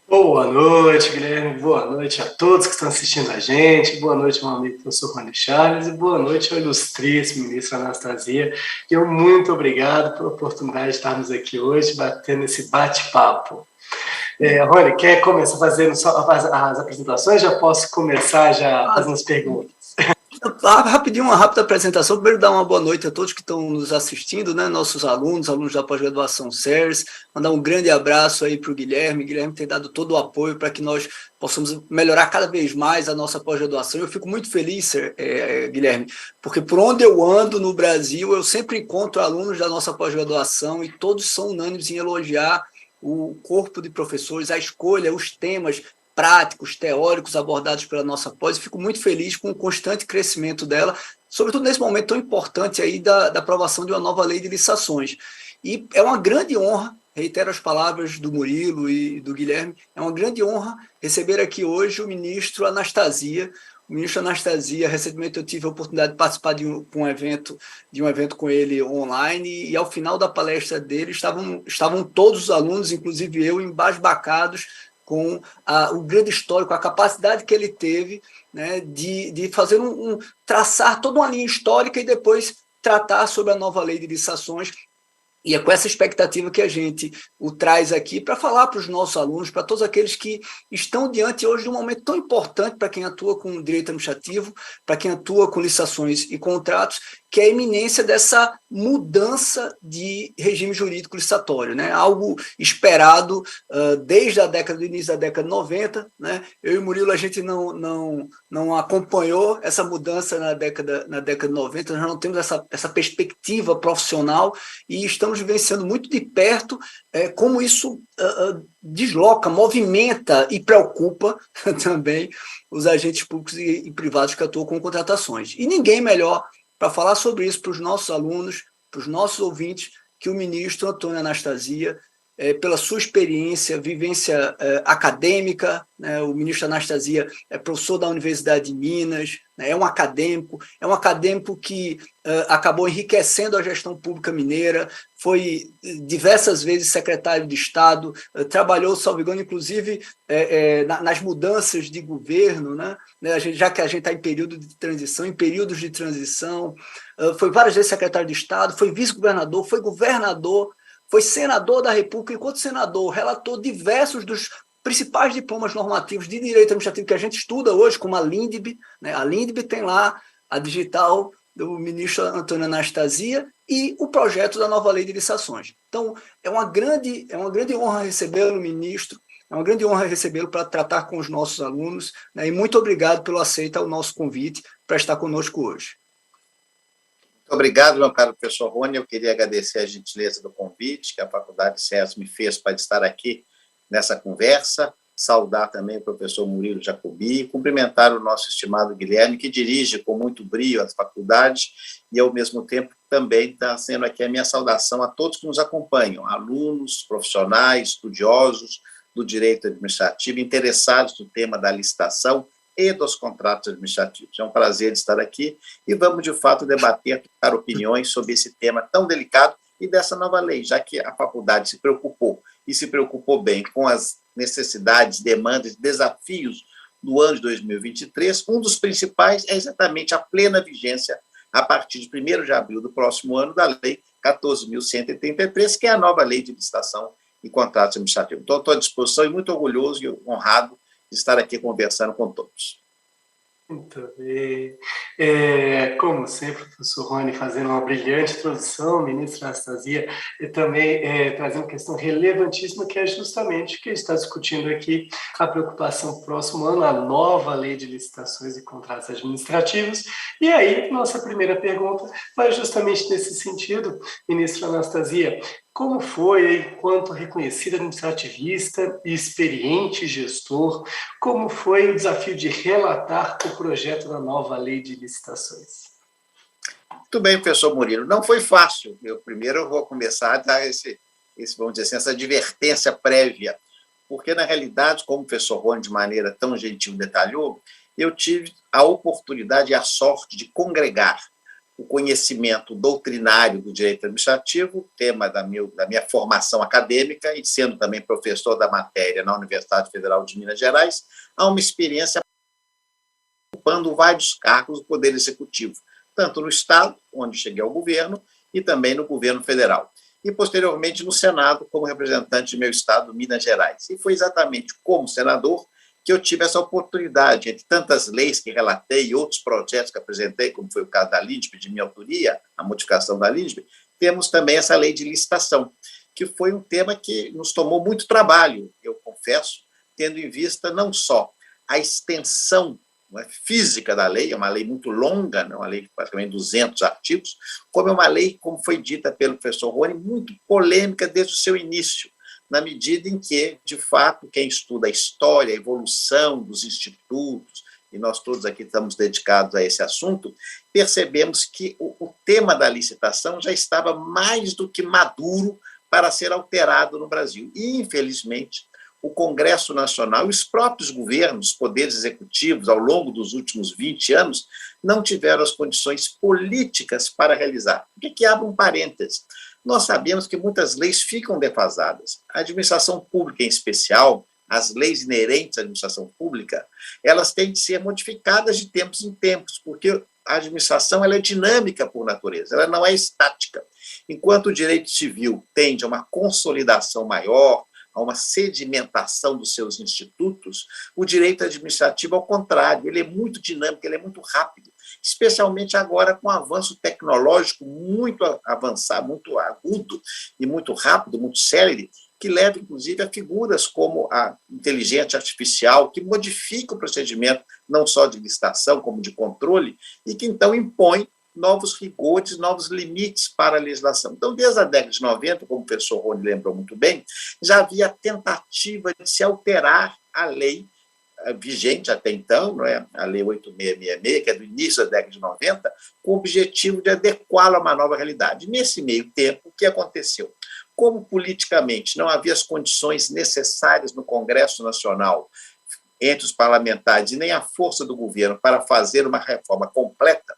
Boa noite, Guilherme. Boa noite a todos que estão assistindo a gente. Boa noite, meu amigo professor Rony Charles. E boa noite ao ilustríssimo ministro Anastasia. E eu muito obrigado pela oportunidade de estarmos aqui hoje, batendo esse bate-papo. Rony, quer começar fazendo só as apresentações? Já posso começar fazendo as perguntas? Rapidinho, uma rápida apresentação. Primeiro, dar uma boa noite a todos que estão nos assistindo, né? Nossos alunos da pós-graduação SERS. Mandar um grande abraço aí para o Guilherme. Guilherme tem dado todo o apoio para que nós possamos melhorar cada vez mais a nossa pós-graduação. Eu fico muito feliz, Guilherme, porque por onde eu ando no Brasil, eu sempre encontro alunos da nossa pós-graduação e todos são unânimes em elogiar o corpo de professores, a escolha, os temas práticos, teóricos abordados pela nossa pós, e fico muito feliz com o constante crescimento dela, sobretudo nesse momento tão importante aí da aprovação de uma nova lei de licitações. E é uma grande honra, reitero as palavras do Murilo e do Guilherme, é uma grande honra receber aqui hoje o ministro Anastasia. O ministro Anastasia, recentemente eu tive a oportunidade de participar de um evento com ele online, e ao final da palestra dele estavam todos os alunos, inclusive eu, embasbacados com o grande histórico, a capacidade que ele teve, né, de fazer traçar toda uma linha histórica e depois tratar sobre a nova lei de licitações. E é com essa expectativa que a gente o traz aqui para falar para os nossos alunos, para todos aqueles que estão diante hoje de um momento tão importante para quem atua com direito administrativo, para quem atua com licitações e contratos, que é a iminência dessa mudança de regime jurídico licitatório, né? Algo esperado desde do início da década de 90. Né? Eu e o Murilo, a gente não acompanhou essa mudança na década de 90, nós não temos essa perspectiva profissional e estamos vivenciando muito de perto como isso desloca, movimenta e preocupa também os agentes públicos e privados que atuam com contratações. E ninguém melhor para falar sobre isso para os nossos alunos, para os nossos ouvintes, que o ministro Antônio Anastasia, pela sua experiência, vivência acadêmica, né? O ministro Anastasia é professor da Universidade de Minas, né? É um acadêmico que acabou enriquecendo a gestão pública mineira, foi diversas vezes secretário de Estado, trabalhou, salvo engano, inclusive nas mudanças de governo, né? Já que a gente está em períodos de transição, foi várias vezes secretário de Estado, foi vice-governador, foi governador, foi senador da República. Enquanto senador, relatou diversos dos principais diplomas normativos de direito administrativo que a gente estuda hoje, como a LINDB. Né? A LINDB tem lá a digital do ministro Antônio Anastasia e o projeto da nova lei de licitações. Então, é uma grande honra recebê-lo, ministro, é uma grande honra recebê-lo para tratar com os nossos alunos, né? E muito obrigado pelo aceito ao nosso convite para estar conosco hoje. Muito obrigado, meu caro professor Rony. Eu queria agradecer a gentileza do convite que a Faculdade SERS me fez para estar aqui nessa conversa, saudar também o professor Murilo Jacobi e cumprimentar o nosso estimado Guilherme, que dirige com muito brio a faculdade, e, ao mesmo tempo, também está sendo aqui a minha saudação a todos que nos acompanham, alunos, profissionais, estudiosos do direito administrativo, interessados no tema da licitação e dos contratos administrativos. É um prazer estar aqui e vamos, de fato, debater, trocar opiniões sobre esse tema tão delicado e dessa nova lei, já que a faculdade se preocupou bem com as necessidades, demandas, desafios do ano de 2023. Um dos principais é exatamente a plena vigência, a partir de 1º de abril do próximo ano, da Lei 14.183, que é a nova lei de licitação e contratos administrativos. Então, estou à disposição e muito orgulhoso e honrado de estar aqui conversando com todos. Muito bem. Como sempre, o professor Rony fazendo uma brilhante introdução, ministro Anastasia, e também trazendo uma questão relevantíssima, que é justamente o que está discutindo aqui, a preocupação do próximo ano, a nova lei de licitações e contratos administrativos. E aí, nossa primeira pergunta vai justamente nesse sentido, ministro Anastasia. Como foi, enquanto reconhecido administrativista e experiente gestor, como foi o desafio de relatar o projeto da nova lei de licitações? Muito bem, professor Murilo. Não foi fácil. Primeiro eu vou começar a dar vamos dizer assim, essa advertência prévia, porque, na realidade, como o professor Rony, de maneira tão gentil, detalhou, eu tive a oportunidade e a sorte de congregar o conhecimento doutrinário do direito administrativo, tema da minha formação acadêmica, e sendo também professor da matéria na Universidade Federal de Minas Gerais, há uma experiência ocupando vários cargos do Poder Executivo, tanto no Estado, onde cheguei ao governo, e também no governo federal. E, posteriormente, no Senado, como representante do meu Estado, Minas Gerais. E foi exatamente como senador que eu tive essa oportunidade, entre tantas leis que relatei e outros projetos que apresentei, como foi o caso da LINDB, de minha autoria, a modificação da LINDB, temos também essa lei de licitação, que foi um tema que nos tomou muito trabalho, eu confesso, tendo em vista não só a extensão física da lei, é uma lei muito longa, uma lei de praticamente 200 artigos, como é uma lei, como foi dita pelo professor Rony, muito polêmica desde o seu início, na medida em que, de fato, quem estuda a história, a evolução dos institutos, e nós todos aqui estamos dedicados a esse assunto, percebemos que o tema da licitação já estava mais do que maduro para ser alterado no Brasil. E, infelizmente, o Congresso Nacional e os próprios governos, poderes executivos, ao longo dos últimos 20 anos, não tiveram as condições políticas para realizar. Por que abre um parêntese? Nós sabemos que muitas leis ficam defasadas. A administração pública, em especial, as leis inerentes à administração pública, elas têm de ser modificadas de tempos em tempos, porque a administração ela é dinâmica por natureza, ela não é estática. Enquanto o direito civil tende a uma consolidação maior, a uma sedimentação dos seus institutos, o direito administrativo, ao contrário, ele é muito dinâmico, ele é muito rápido, especialmente agora com o avanço tecnológico muito avançado, muito agudo e muito rápido, muito célere, que leva, inclusive, a figuras como a inteligência artificial, que modifica o procedimento não só de licitação, como de controle, e que, então, impõe novos rigores, novos limites para a legislação. Então, desde a década de 90, como o professor Rony lembrou muito bem, já havia tentativa de se alterar a lei vigente até então, não é? A Lei 8666, que é do início da década de 90, com o objetivo de adequá-la a uma nova realidade. Nesse meio tempo, o que aconteceu? Como politicamente não havia as condições necessárias no Congresso Nacional, entre os parlamentares, e nem a força do governo para fazer uma reforma completa,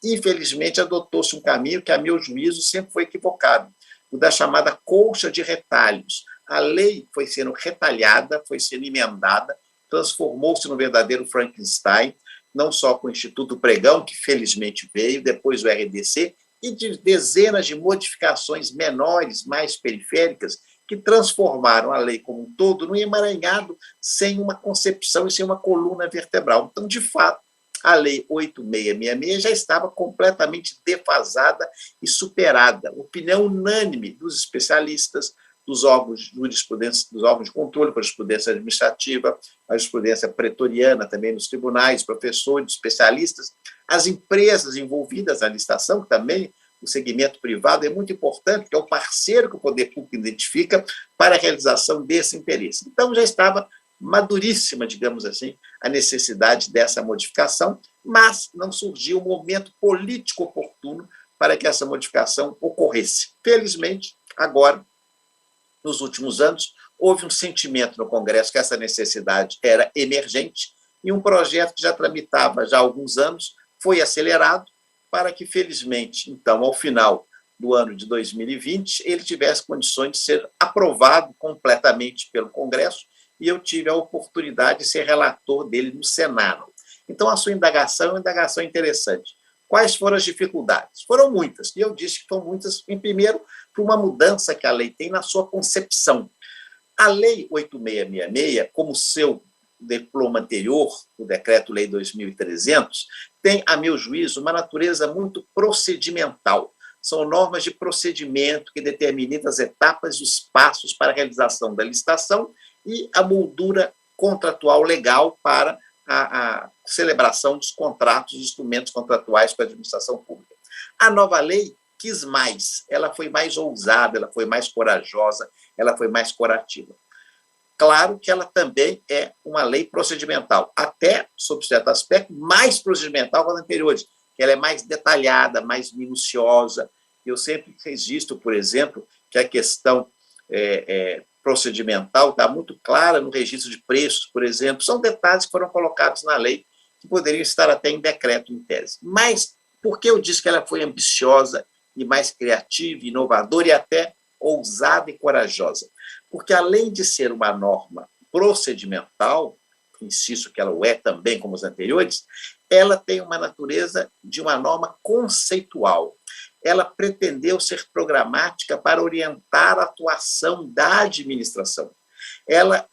infelizmente adotou-se um caminho que, a meu juízo, sempre foi equivocado, o da chamada colcha de retalhos. A lei foi sendo retalhada, foi sendo emendada, transformou-se num verdadeiro Frankenstein, não só com o Instituto Pregão, que felizmente veio, depois o RDC, e de dezenas de modificações menores, mais periféricas, que transformaram a lei como um todo num emaranhado sem uma concepção e sem uma coluna vertebral. Então, de fato, a Lei 8666 já estava completamente defasada e superada. Opinião unânime dos especialistas, dos órgãos de jurisprudência, dos órgãos de controle para a jurisprudência administrativa, a jurisprudência pretoriana também nos tribunais, professores, especialistas, as empresas envolvidas na licitação, que também o segmento privado é muito importante, que é o parceiro que o poder público identifica para a realização desse interesse. Então, já estava maduríssima, digamos assim, a necessidade dessa modificação, mas não surgiu um momento político oportuno para que essa modificação ocorresse. Felizmente, agora, nos últimos anos, houve um sentimento no Congresso que essa necessidade era emergente e um projeto que já tramitava já há alguns anos foi acelerado para que, felizmente, então, ao final do ano de 2020, ele tivesse condições de ser aprovado completamente pelo Congresso, e eu tive a oportunidade de ser relator dele no Senado. Então, a sua indagação é uma indagação interessante. Quais foram as dificuldades? Foram muitas, e eu disse que foram muitas, em primeiro, por uma mudança que a lei tem na sua concepção. A Lei 8666, como seu diploma anterior, o Decreto-Lei 2300, tem, a meu juízo, uma natureza muito procedimental. São normas de procedimento que determinam as etapas e os passos para a realização da licitação e a moldura contratual legal para a celebração dos contratos e instrumentos contratuais com a administração pública. A nova lei quis mais, ela foi mais ousada, ela foi mais corajosa, ela foi mais corativa. Claro que ela também é uma lei procedimental, até, sob certo aspecto, mais procedimental que as anteriores, que ela é mais detalhada, mais minuciosa. Eu sempre registro, por exemplo, que a questão procedimental está muito clara no registro de preços, por exemplo. São detalhes que foram colocados na lei que poderiam estar até em decreto, em tese. Mas Por que eu disse que ela foi ambiciosa e mais criativa, inovadora e até ousada e corajosa? Porque, além de ser uma norma procedimental, insisto que ela o é também como os anteriores, ela tem uma natureza de uma norma conceitual. Ela pretendeu ser programática para orientar a atuação da administração. Ela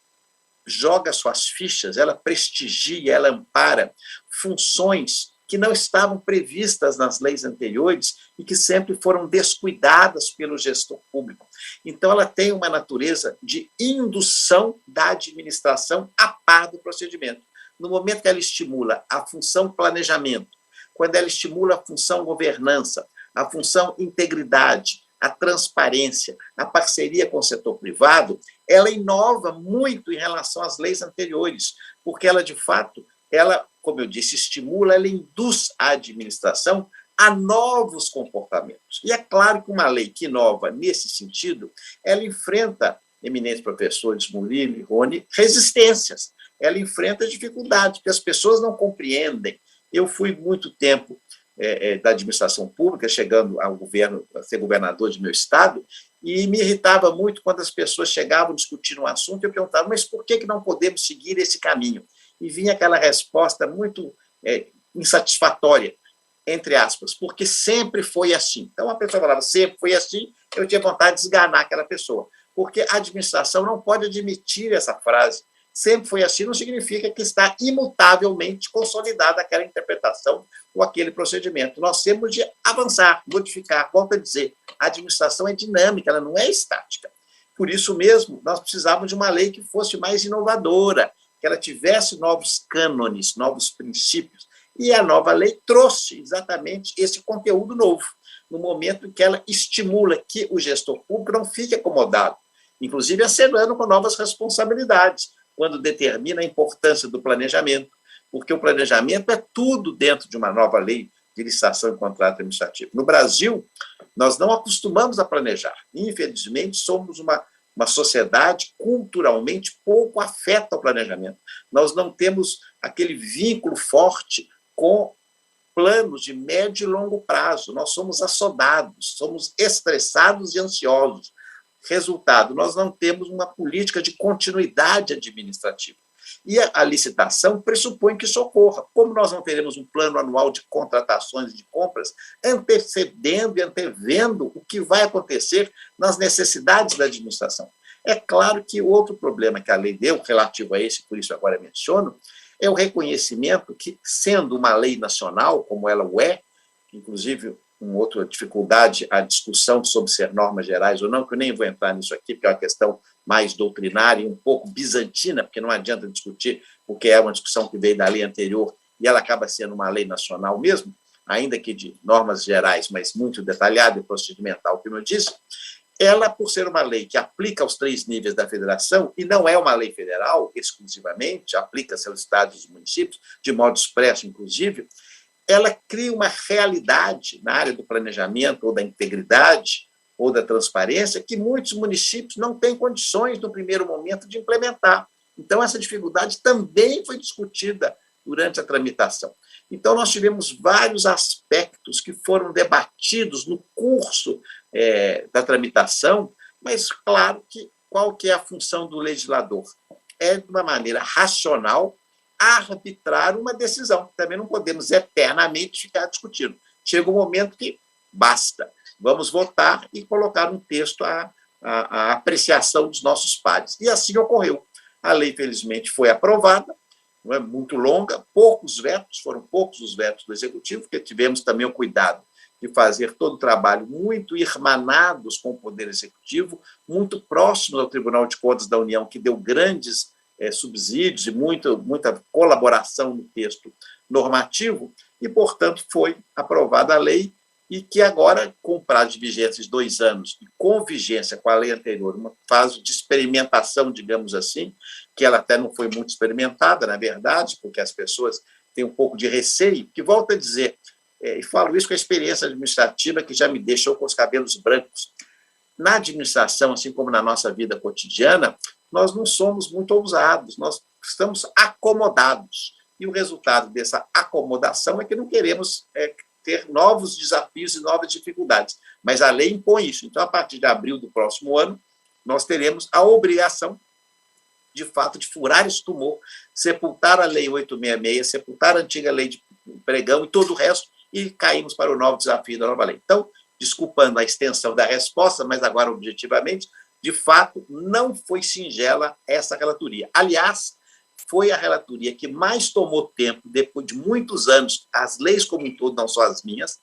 joga suas fichas, ela prestigia, ela ampara funções que não estavam previstas nas leis anteriores e que sempre foram descuidadas pelo gestor público. Então, ela tem uma natureza de indução da administração a par do procedimento. No momento que ela estimula a função planejamento, quando ela estimula a função governança, a função integridade, a transparência, a parceria com o setor privado, ela inova muito em relação às leis anteriores, porque ela, de fato, ela, como eu disse, estimula, ela induz a administração a novos comportamentos. E é claro que uma lei que inova nesse sentido, ela enfrenta, eminentes professores Murilo e Rony, resistências. Ela enfrenta dificuldades, porque as pessoas não compreendem. Eu fui muito tempo da administração pública, chegando ao governo, a ser governador de meu estado, e me irritava muito quando as pessoas chegavam discutindo um assunto, e eu perguntava, mas por que não podemos seguir esse caminho? E vinha aquela resposta muito insatisfatória, entre aspas, porque sempre foi assim. Então, a pessoa falava, sempre foi assim, eu tinha vontade de esganar aquela pessoa, porque a administração não pode admitir essa frase. Sempre foi assim, não significa que está imutavelmente consolidada aquela interpretação ou aquele procedimento. Nós temos de avançar, modificar. Volto a dizer, a administração é dinâmica, ela não é estática. Por isso mesmo, nós precisávamos de uma lei que fosse mais inovadora, que ela tivesse novos cânones, novos princípios. E a nova lei trouxe exatamente esse conteúdo novo, no momento em que ela estimula que o gestor público não fique acomodado, inclusive acenando com novas responsabilidades, quando determina a importância do planejamento, porque o planejamento é tudo dentro de uma nova lei de licitação e contrato administrativo. No Brasil, nós não acostumamos a planejar. Infelizmente, somos uma sociedade culturalmente pouco afeta ao planejamento. Nós não temos aquele vínculo forte com planos de médio e longo prazo. Nós somos assodados, somos estressados e ansiosos. Resultado, nós não temos uma política de continuidade administrativa. E a licitação pressupõe que isso ocorra. Como nós não teremos um plano anual de contratações e de compras, antecedendo e antevendo o que vai acontecer nas necessidades da administração. É claro que outro problema que a lei deu, relativo a esse, por isso agora menciono, é o reconhecimento que, sendo uma lei nacional, como ela o é, inclusive uma outra dificuldade, a discussão sobre ser normas gerais ou não, que eu nem vou entrar nisso aqui, porque é uma questão mais doutrinária e um pouco bizantina, porque não adianta discutir, porque é uma discussão que veio da lei anterior e ela acaba sendo uma lei nacional mesmo, ainda que de normas gerais, mas muito detalhada e procedimental, como eu disse. Ela, por ser uma lei que aplica aos 3 níveis da federação, e não é uma lei federal exclusivamente, aplica-se aos estados e municípios, de modo expresso, inclusive, ela cria uma realidade na área do planejamento ou da integridade ou da transparência que muitos municípios não têm condições, no primeiro momento, de implementar. Então, essa dificuldade também foi discutida durante a tramitação. Então, nós tivemos vários aspectos que foram debatidos no curso da tramitação, mas, claro, qual que é a função do legislador? É, de uma maneira racional, arbitrar uma decisão. Também não podemos eternamente ficar discutindo. Chega um momento que basta. Vamos votar e colocar um texto à apreciação dos nossos pares. E assim ocorreu. A lei, felizmente, foi aprovada, não é muito longa, foram poucos os vetos do Executivo, porque tivemos também o cuidado de fazer todo o trabalho muito irmanados com o Poder Executivo, muito próximos ao Tribunal de Contas da União, que deu grandes subsídios e muita colaboração no texto normativo, e, portanto, foi aprovada a lei, e que agora, com prazo de vigência de 2 anos, e com vigência com a lei anterior, uma fase de experimentação, digamos assim, que ela até não foi muito experimentada, na verdade, porque as pessoas têm um pouco de receio, que, volto a dizer, e falo isso com a experiência administrativa que já me deixou com os cabelos brancos. Na administração, assim como na nossa vida cotidiana, nós não somos muito ousados, nós estamos acomodados. E o resultado dessa acomodação é que não queremos ter novos desafios e novas dificuldades. Mas a lei impõe isso. Então, a partir de abril do próximo ano, nós teremos a obrigação, de fato, de furar esse tumor, sepultar a Lei 866, sepultar a antiga Lei de Pregão e todo o resto, e caímos para o novo desafio da nova lei. Então, desculpando a extensão da resposta, mas agora objetivamente, de fato, não foi singela essa relatoria. Aliás, foi a relatoria que mais tomou tempo, depois de muitos anos, as leis como um todo, não só as minhas,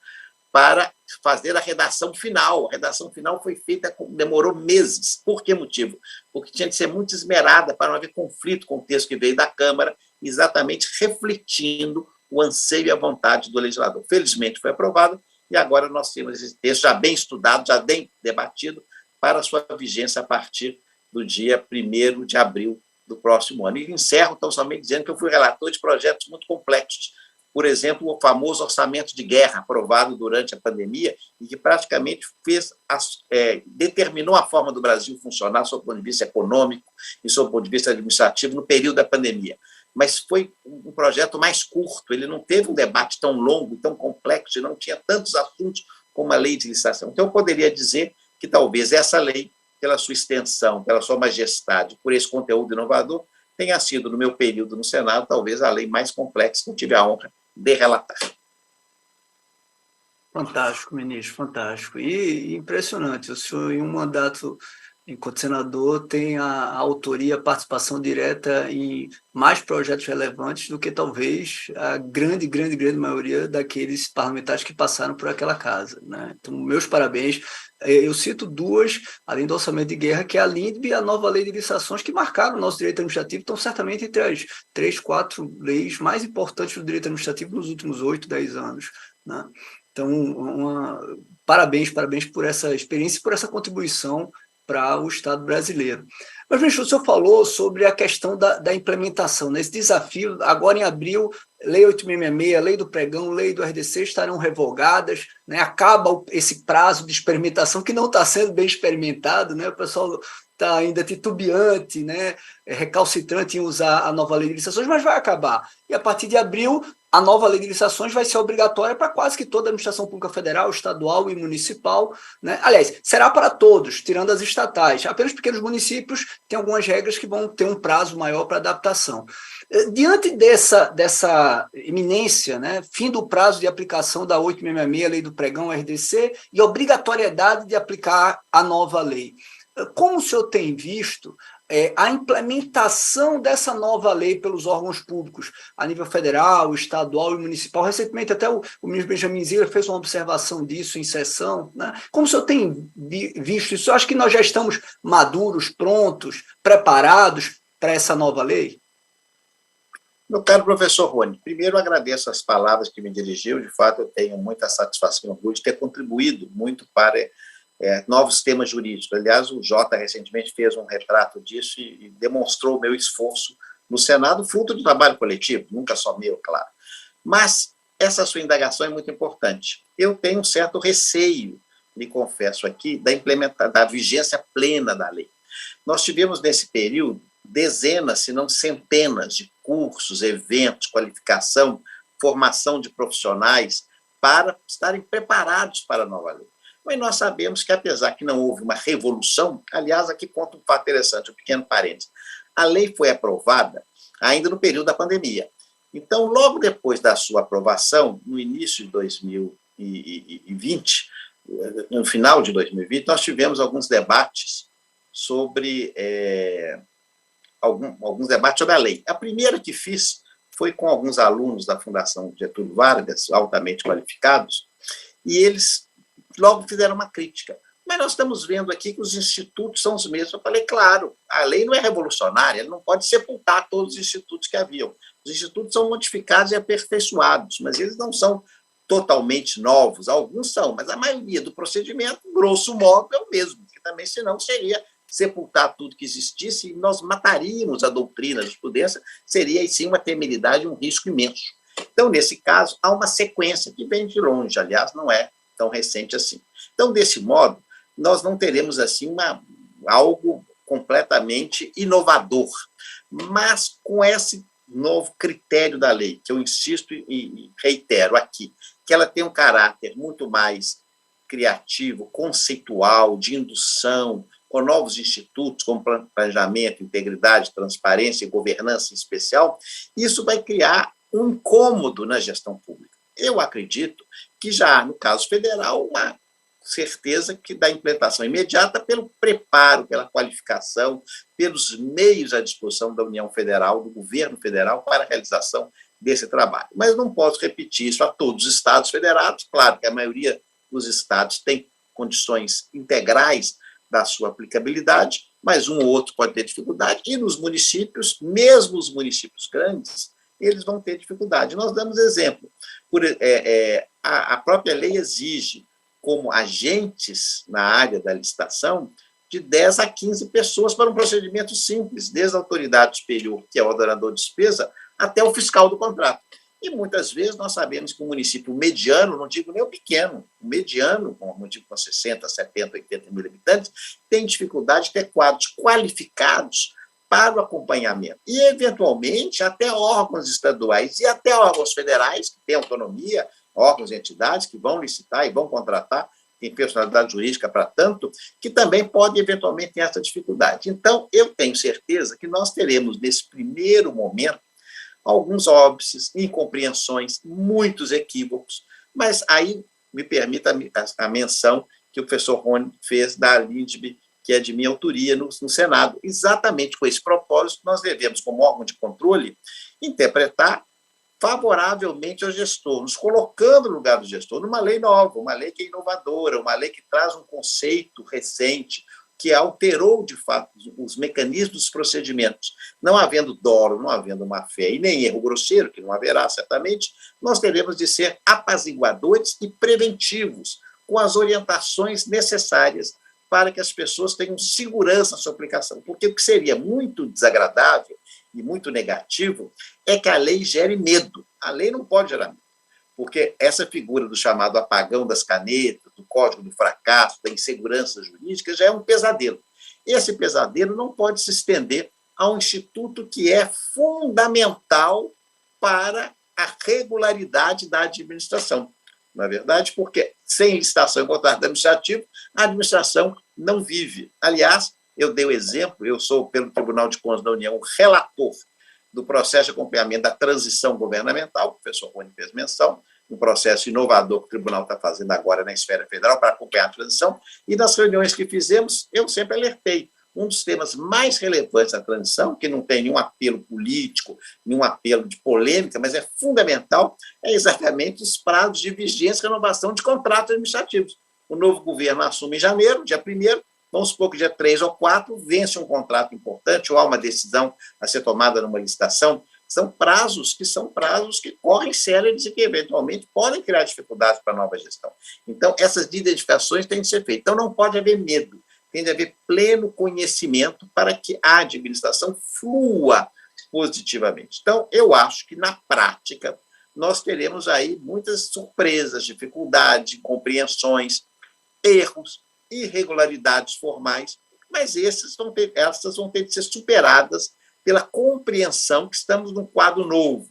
para fazer a redação final. A redação final foi feita, demorou meses. Por que motivo? Porque tinha de ser muito esmerada para não haver conflito com o texto que veio da Câmara, exatamente refletindo o anseio e a vontade do legislador. Felizmente foi aprovado, e agora nós temos esse texto já bem estudado, já bem debatido, para sua vigência a partir do dia 1º de abril do próximo ano. E encerro, então, somente dizendo que eu fui relator de projetos muito complexos. Por exemplo, o famoso orçamento de guerra, aprovado durante a pandemia, e que praticamente determinou a forma do Brasil funcionar, sob o ponto de vista econômico e sob o ponto de vista administrativo, no período da pandemia. Mas foi um projeto mais curto, ele não teve um debate tão longo, tão complexo, e não tinha tantos assuntos como a lei de licitação. Então, eu poderia dizer que talvez essa lei, pela sua extensão, pela sua majestade, por esse conteúdo inovador, tenha sido, no meu período no Senado, talvez a lei mais complexa que eu tive a honra de relatar. Fantástico, ministro, fantástico. E impressionante, o senhor, em um mandato enquanto senador, tem a autoria, a participação direta em mais projetos relevantes do que talvez a grande maioria daqueles parlamentares que passaram por aquela casa, né? Então, meus parabéns. Eu cito duas, além do orçamento de guerra, que é a LINDB e a nova lei de licitações, que marcaram o nosso direito administrativo, estão certamente entre as 3, 4 leis mais importantes do direito administrativo nos últimos 8, 10 anos, né? Então, parabéns por essa experiência e por essa contribuição para o Estado brasileiro. Mas, ministro, o senhor falou sobre a questão da implementação, né? Esse desafio, agora em abril, Lei 866, Lei do Pregão, Lei do RDC estarão revogadas, né? Acaba esse prazo de experimentação que não está sendo bem experimentado, né? O pessoal está ainda titubeante, né? Recalcitrante em usar a nova Lei de Licitações, mas vai acabar. E a partir de abril, a nova lei de licitações vai ser obrigatória para quase que toda a administração pública federal, estadual e municipal, né? Aliás, será para todos, tirando as estatais. Apenas pequenos municípios têm algumas regras que vão ter um prazo maior para adaptação. Diante dessa iminência, né, fim do prazo de aplicação da 866, Lei do Pregão, RDC, e obrigatoriedade de aplicar a nova lei, como o senhor tem visto a implementação dessa nova lei pelos órgãos públicos a nível federal, estadual e municipal? Recentemente, até o ministro Benjamin Ziller fez uma observação disso em sessão, né? Como o senhor tem visto isso? Eu acho que nós já estamos maduros, prontos, preparados para essa nova lei? Meu caro professor Rony, primeiro agradeço as palavras que me dirigiu. De fato, eu tenho muita satisfação e orgulho de ter contribuído muito para novos temas jurídicos. Aliás, o Jota recentemente fez um retrato disso e demonstrou o meu esforço no Senado, fruto do trabalho coletivo, nunca só meu, claro. Mas essa sua indagação é muito importante. Eu tenho um certo receio, lhe confesso aqui, da vigência plena da lei. Nós tivemos, nesse período, dezenas, se não centenas, de cursos, eventos, qualificação, formação de profissionais para estarem preparados para a nova lei. Mas nós sabemos que, apesar que não houve uma revolução, aliás, aqui conta um fato interessante, um pequeno parênteses, a lei foi aprovada ainda no período da pandemia. Então, logo depois da sua aprovação, no início de 2020, no final de 2020, nós tivemos alguns debates sobre alguns debates sobre a lei. A primeira que fiz foi com alguns alunos da Fundação Getúlio Vargas, altamente qualificados, e eles logo fizeram uma crítica. Mas nós estamos vendo aqui que os institutos são os mesmos. Eu falei, claro, a lei não é revolucionária, ela não pode sepultar todos os institutos que haviam. Os institutos são modificados e aperfeiçoados, mas eles não são totalmente novos. Alguns são, mas a maioria do procedimento, grosso modo, é o mesmo, que também, senão, seria sepultar tudo que existisse e nós mataríamos a doutrina de jurisprudência, seria, sim, uma temeridade, um risco imenso. Então, nesse caso, há uma sequência que vem de longe, aliás, não é tão recente assim. Então, desse modo, nós não teremos assim algo completamente inovador, mas com esse novo critério da lei, que eu insisto e reitero aqui, que ela tem um caráter muito mais criativo, conceitual, de indução, com novos institutos, como planejamento, integridade, transparência e governança em especial, isso vai criar um incômodo na gestão pública. Eu acredito que já há, no caso federal, uma certeza que da implementação imediata pelo preparo, pela qualificação, pelos meios à disposição da União Federal, do governo federal, para a realização desse trabalho. Mas não posso repetir isso a todos os estados federados, claro que a maioria dos estados tem condições integrais da sua aplicabilidade, mas um ou outro pode ter dificuldade, e nos municípios, mesmo os municípios grandes, eles vão ter dificuldade. Nós damos exemplo. A própria lei exige, como agentes na área da licitação, de 10 a 15 pessoas para um procedimento simples, desde a autoridade superior, que é o ordenador de despesa, até o fiscal do contrato. E muitas vezes nós sabemos que o município mediano, não digo nem o pequeno, o mediano, como digo, com 60, 70, 80 mil habitantes, tem dificuldade de ter quadros qualificados para o acompanhamento. E, eventualmente, até órgãos estaduais e até órgãos federais, que têm autonomia, órgãos e entidades que vão licitar e vão contratar, tem personalidade jurídica para tanto, que também podem, eventualmente, ter essa dificuldade. Então, eu tenho certeza que nós teremos, nesse primeiro momento, alguns óbices, incompreensões, muitos equívocos, mas aí me permita a menção que o professor Rony fez da LINDB, que é de minha autoria no Senado. Exatamente com esse propósito, nós devemos, como órgão de controle, interpretar favoravelmente ao gestor, nos colocando no lugar do gestor, numa lei nova, uma lei que é inovadora, uma lei que traz um conceito recente, que alterou, de fato, os mecanismos dos procedimentos. Não havendo dolo, não havendo má-fé e nem erro grosseiro, que não haverá, certamente, nós teremos de ser apaziguadores e preventivos, com as orientações necessárias para que as pessoas tenham segurança na sua aplicação. Porque o que seria muito desagradável e muito negativo é que a lei gere medo. A lei não pode gerar medo, porque essa figura do chamado apagão das canetas, do código do fracasso, da insegurança jurídica, já é um pesadelo. Esse pesadelo não pode se estender a um instituto que é fundamental para a regularidade da administração. Na é verdade, porque sem licitação e contrato administrativo, a administração não vive. Aliás, eu dei o exemplo, eu sou, pelo Tribunal de Contas da União, o relator do processo de acompanhamento da transição governamental, o professor Rony fez menção, um processo inovador que o tribunal está fazendo agora na esfera federal para acompanhar a transição, e nas reuniões que fizemos, eu sempre alertei. Um dos temas mais relevantes da transição, que não tem nenhum apelo político, nenhum apelo de polêmica, mas é fundamental, é exatamente os prazos de vigência e renovação de contratos administrativos. O novo governo assume em janeiro, dia 1º, vamos supor que dia 3 ou 4 vence um contrato importante ou há uma decisão a ser tomada numa licitação. São prazos que correm sérios e que, eventualmente, podem criar dificuldades para a nova gestão. Então, essas identificações têm de ser feitas. Então, não pode haver medo. Tem de haver pleno conhecimento para que a administração flua positivamente. Então, eu acho que, na prática, nós teremos aí muitas surpresas, dificuldades, incompreensões, erros, irregularidades formais, mas essas vão ter de ser superadas pela compreensão que estamos num quadro novo.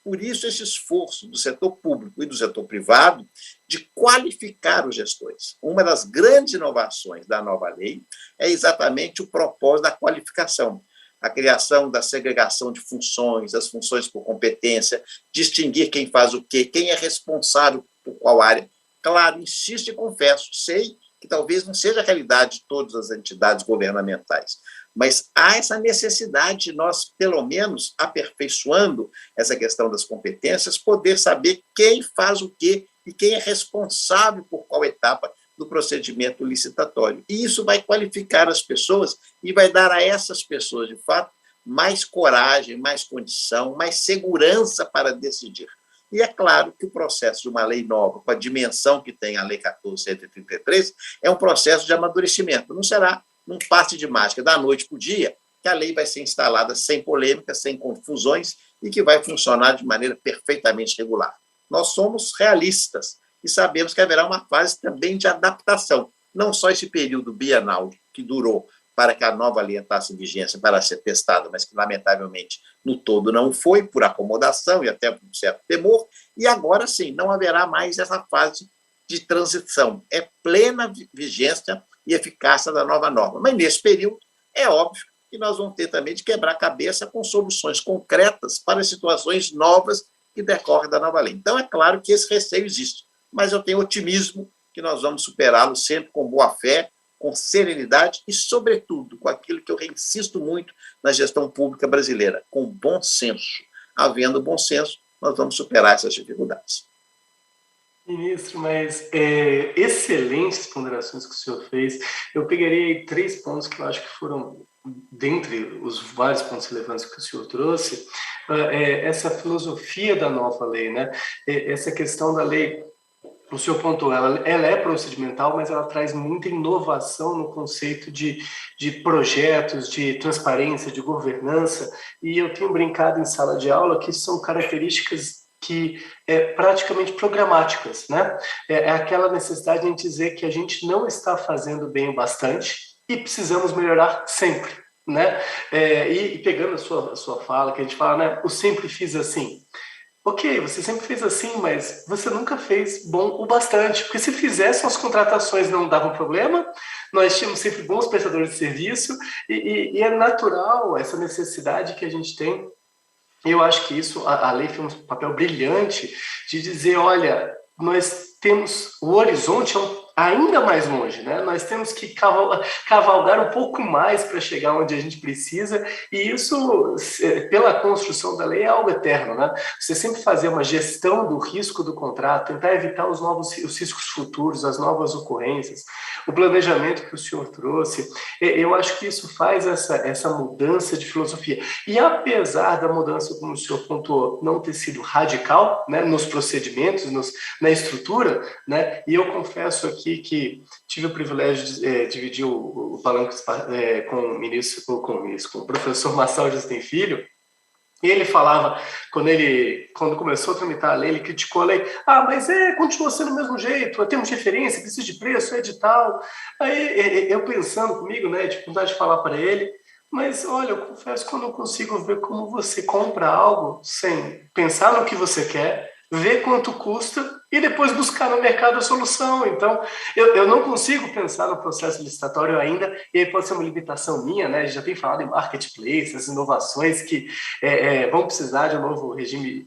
Por isso, esse esforço do setor público e do setor privado de qualificar os gestores. Uma das grandes inovações da nova lei é exatamente o propósito da qualificação, a criação da segregação de funções, as funções por competência, distinguir quem faz o quê, quem é responsável por qual área. Claro, insisto e confesso, sei que talvez não seja a realidade de todas as entidades governamentais, mas há essa necessidade de nós, pelo menos, aperfeiçoando essa questão das competências, poder saber quem faz o quê e quem é responsável por qual etapa do procedimento licitatório. E isso vai qualificar as pessoas e vai dar a essas pessoas, de fato, mais coragem, mais condição, mais segurança para decidir. E é claro que o processo de uma lei nova, com a dimensão que tem a Lei 14.133, é um processo de amadurecimento. Não será num passe de mágica da noite para o dia que a lei vai ser instalada sem polêmica, sem confusões e que vai funcionar de maneira perfeitamente regular. Nós somos realistas e sabemos que haverá uma fase também de adaptação. Não só esse período bienal que durou para que a nova lei entrasse em vigência para ser testada, mas que, lamentavelmente, no todo não foi, por acomodação e até por um certo temor, e agora sim, não haverá mais essa fase de transição. É plena vigência e eficácia da nova norma. Mas, nesse período, é óbvio que nós vamos ter também de quebrar a cabeça com soluções concretas para situações novas que decorrem da nova lei. Então, é claro que esse receio existe, mas eu tenho otimismo que nós vamos superá-lo sempre com boa fé, com serenidade e, sobretudo, com aquilo que eu insisto muito na gestão pública brasileira, com bom senso. Havendo bom senso, nós vamos superar essas dificuldades. Ministro, mas excelentes ponderações que o senhor fez. Eu pegaria 3 pontos que eu acho que foram, dentre os vários pontos relevantes que o senhor trouxe, essa filosofia da nova lei, né? Essa questão da lei, o senhor pontuou, ela é procedimental, mas ela traz muita inovação no conceito de projetos, de transparência, de governança, e eu tenho brincado em sala de aula que são características que praticamente programáticas, né? É aquela necessidade de a gente dizer que a gente não está fazendo bem o bastante e precisamos melhorar sempre, né? E pegando a sua fala, que a gente fala, né? Eu sempre fiz assim. Ok, você sempre fez assim, mas você nunca fez bom o bastante, porque se fizesse, as contratações não davam problema, nós tínhamos sempre bons prestadores de serviço, e é natural essa necessidade que a gente tem. Eu acho que isso, a lei fez um papel brilhante de dizer, olha, nós temos o horizonte ainda mais longe, né? Nós temos que cavalgar um pouco mais para chegar onde a gente precisa, e isso, pela construção da lei, é algo eterno, né? Você sempre fazer uma gestão do risco do contrato, tentar evitar os riscos futuros, as novas ocorrências, o planejamento que o senhor trouxe, eu acho que isso faz essa mudança de filosofia. E apesar da mudança, como o senhor pontuou, não ter sido radical, né, nos procedimentos, na estrutura, né, e eu confesso aqui que tive o privilégio de dividir o palanque com o professor Marçal Justin Filho, e ele falava, quando começou a tramitar a lei, ele criticou a lei. Mas continua sendo do mesmo jeito, temos referência, precisa de preço, edital. Aí eu pensando comigo, né, de vontade de falar para ele, mas olha, eu confesso que eu não consigo ver como você compra algo sem pensar no que você quer, ver quanto custa e depois buscar no mercado a solução. Então, eu não consigo pensar no processo licitatório ainda, e aí pode ser uma limitação minha, né? A gente já tem falado em marketplace, as inovações que vão precisar de um novo regime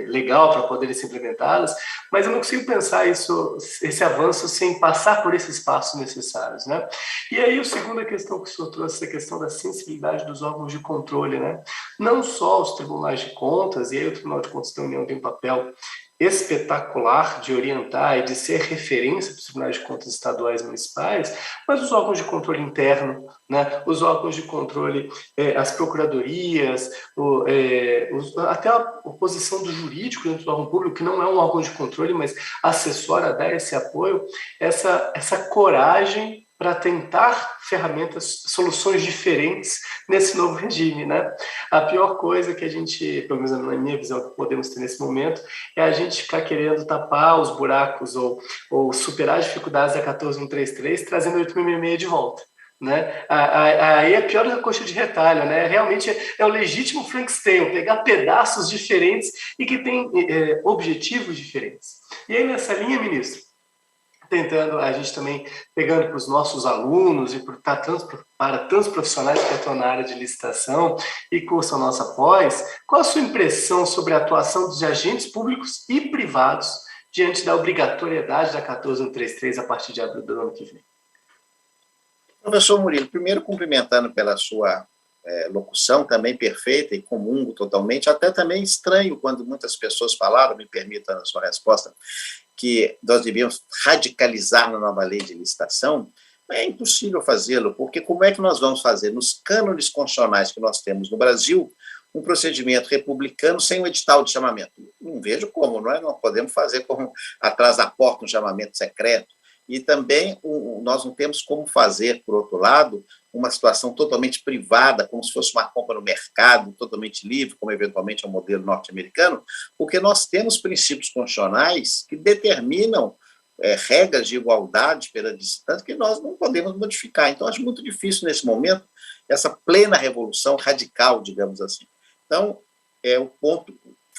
legal para poderem ser implementadas, mas eu não consigo pensar esse avanço sem passar por esses passos necessários, né? E aí, a segunda questão que o senhor trouxe, a questão da sensibilidade dos órgãos de controle, né? Não só os tribunais de contas, e aí o Tribunal de Contas da União tem um papel espetacular de orientar e de ser referência para os tribunais de contas estaduais e municipais, mas os órgãos de controle interno, né, os órgãos de controle, as procuradorias, até a oposição do jurídico dentro do órgão público, que não é um órgão de controle, mas assessora, dar esse apoio, essa coragem para tentar soluções diferentes nesse novo regime, né? A pior coisa que a gente, pelo menos na minha visão, que podemos ter nesse momento, é a gente ficar querendo tapar os buracos ou superar as dificuldades da 14133, trazendo 8666 de volta. Né? Aí é pior do que a coxa de retalho, né? Realmente é o legítimo Frankenstein, pegar pedaços diferentes e que tem objetivos diferentes. E aí, nessa linha, ministro, a gente também pegando para os nossos alunos e para tantos profissionais que atuam na área de licitação e cursam nossa pós, qual a sua impressão sobre a atuação dos agentes públicos e privados diante da obrigatoriedade da 14133 a partir de abril do ano que vem? Professor Murilo, primeiro cumprimentando pela sua locução também perfeita e comungo totalmente, até também estranho quando muitas pessoas falaram, me permita a sua resposta, que nós devíamos radicalizar na nova lei de licitação. É impossível fazê-lo, porque como é que nós vamos fazer, nos cânones constitucionais que nós temos no Brasil, um procedimento republicano sem um edital de chamamento? Não vejo como, não é? Não podemos fazer como atrás da porta um chamamento secreto. E também nós não temos como fazer, por outro lado, uma situação totalmente privada, como se fosse uma compra no mercado, totalmente livre, como eventualmente é o modelo norte-americano, porque nós temos princípios constitucionais que determinam regras de igualdade perante distância que nós não podemos modificar. Então, acho muito difícil, nesse momento, essa plena revolução radical, digamos assim. Então, o ponto,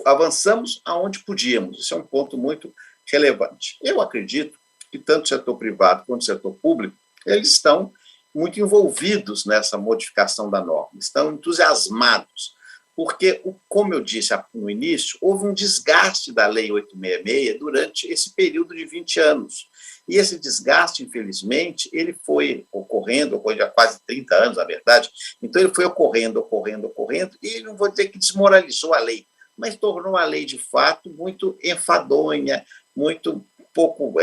avançamos aonde podíamos, isso é um ponto muito relevante. Eu acredito que tanto o setor privado quanto o setor público, eles estão muito envolvidos nessa modificação da norma, estão entusiasmados, porque, como eu disse no início, houve um desgaste da Lei 866 durante esse período de 20 anos. E esse desgaste, infelizmente, ele foi ocorrendo há quase 30 anos, na verdade, então ele foi ocorrendo, e não vou dizer que desmoralizou a lei, mas tornou a lei, de fato, muito enfadonha, muito pouco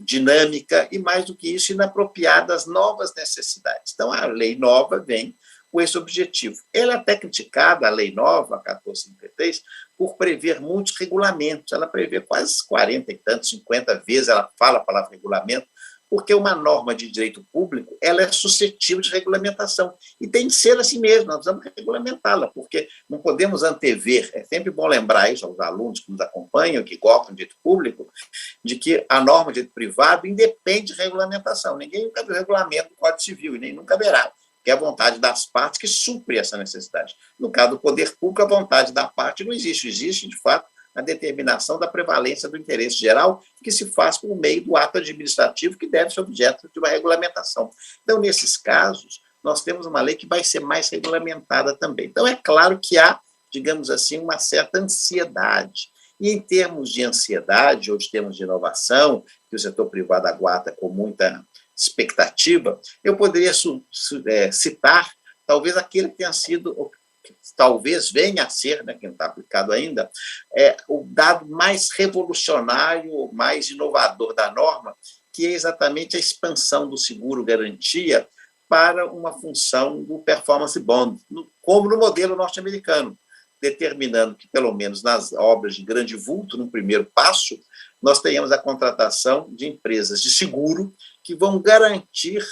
dinâmica e, mais do que isso, inapropriada às novas necessidades. Então, a lei nova vem com esse objetivo. Ela é até criticada, a lei nova, a 1453, por prever muitos regulamentos. Ela prevê quase 40 e tantos, 50 vezes, ela fala a palavra regulamento, porque uma norma de direito público, ela é suscetível de regulamentação. E tem de ser assim mesmo, nós vamos regulamentá-la, porque não podemos antever, é sempre bom lembrar isso aos alunos que nos acompanham, que gostam de direito público, de que a norma de direito privado independe de regulamentação. Ninguém nunca viu regulamento do Código Civil, e nem nunca verá, que é a vontade das partes que supre essa necessidade. No caso do poder público, a vontade da parte não existe. Existe, de fato, a determinação da prevalência do interesse geral, que se faz por meio do ato administrativo, que deve ser objeto de uma regulamentação. Então, nesses casos, nós temos uma lei que vai ser mais regulamentada também. Então, é claro que há, digamos assim, uma certa ansiedade. E, em termos de ansiedade, ou de termos de inovação, que o setor privado aguarda com muita expectativa, eu poderia citar, talvez, aquele que tenha sido, talvez venha a ser, né, que não está aplicado ainda, o dado mais revolucionário, mais inovador da norma, que é exatamente a expansão do seguro-garantia para uma função do performance bond, como no modelo norte-americano, determinando que, pelo menos nas obras de grande vulto, no primeiro passo, nós tenhamos a contratação de empresas de seguro que vão garantir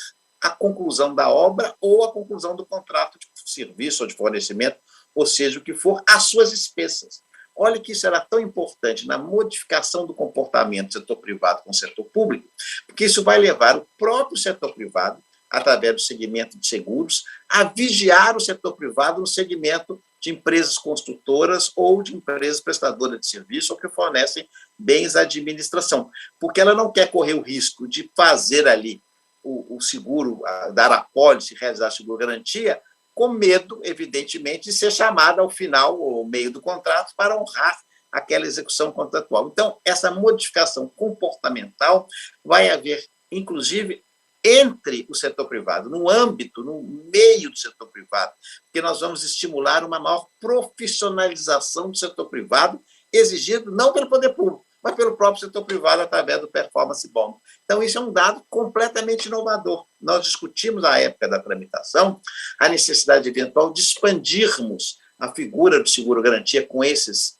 a conclusão da obra ou a conclusão do contrato de serviço ou de fornecimento, ou seja, o que for, as suas despesas. Olha que isso era tão importante na modificação do comportamento do setor privado com o setor público, porque isso vai levar o próprio setor privado, através do segmento de seguros, a vigiar o setor privado no segmento de empresas construtoras ou de empresas prestadoras de serviço ou que fornecem bens à administração, porque ela não quer correr o risco de fazer ali o seguro, dar a pólice, realizar a seguro-garantia, com medo, evidentemente, de ser chamada ao final ou meio do contrato para honrar aquela execução contratual. Então, essa modificação comportamental vai haver, inclusive, entre o setor privado, no âmbito, no meio do setor privado, porque nós vamos estimular uma maior profissionalização do setor privado, exigido não pelo poder público, mas pelo próprio setor privado através do performance bond. Então, isso é um dado completamente inovador. Nós discutimos, à época da tramitação, a necessidade eventual de expandirmos a figura do seguro-garantia com esses